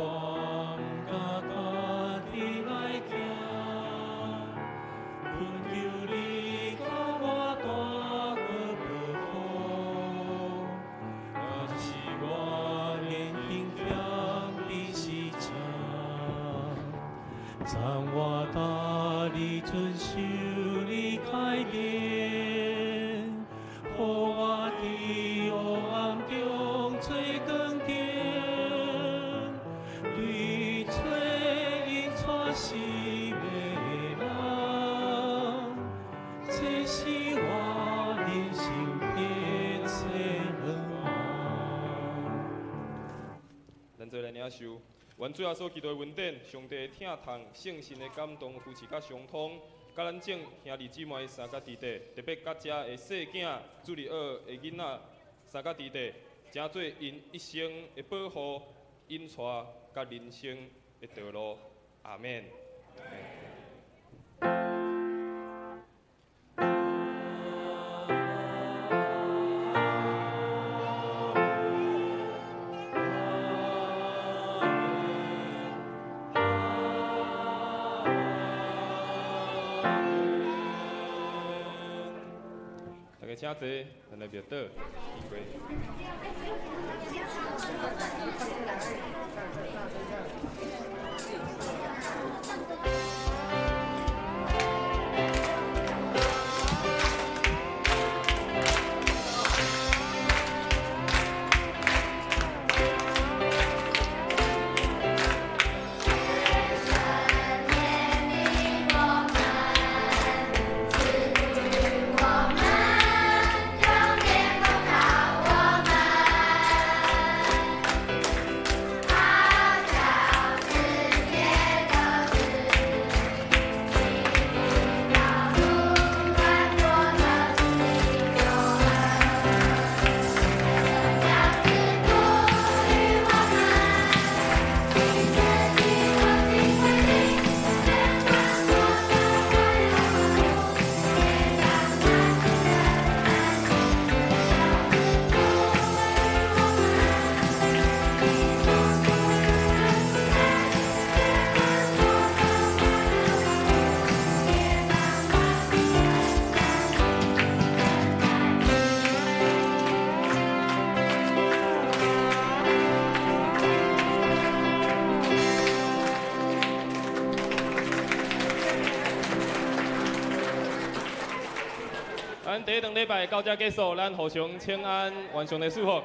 甲家己来行，恳求你甲我带过保护，若是我连行强的时阵，让我带你遵守你开言。予我伫黑暗中做光点，对做引带心的人，这是我人生的奢望。咱做来领受，愿主耶稣基督的恩典，上帝听痛圣神的感动，扶持甲相通。甲咱众兄弟姊妹三甲弟弟，特别甲遮的细囝、注意学的囡仔三甲弟弟，诚做因一生的保护，引带甲人生的道路。阿免。大家请坐，咱来庙倒仪轨。咱第一堂礼拜到这结束，咱互相请安，完成的祝福。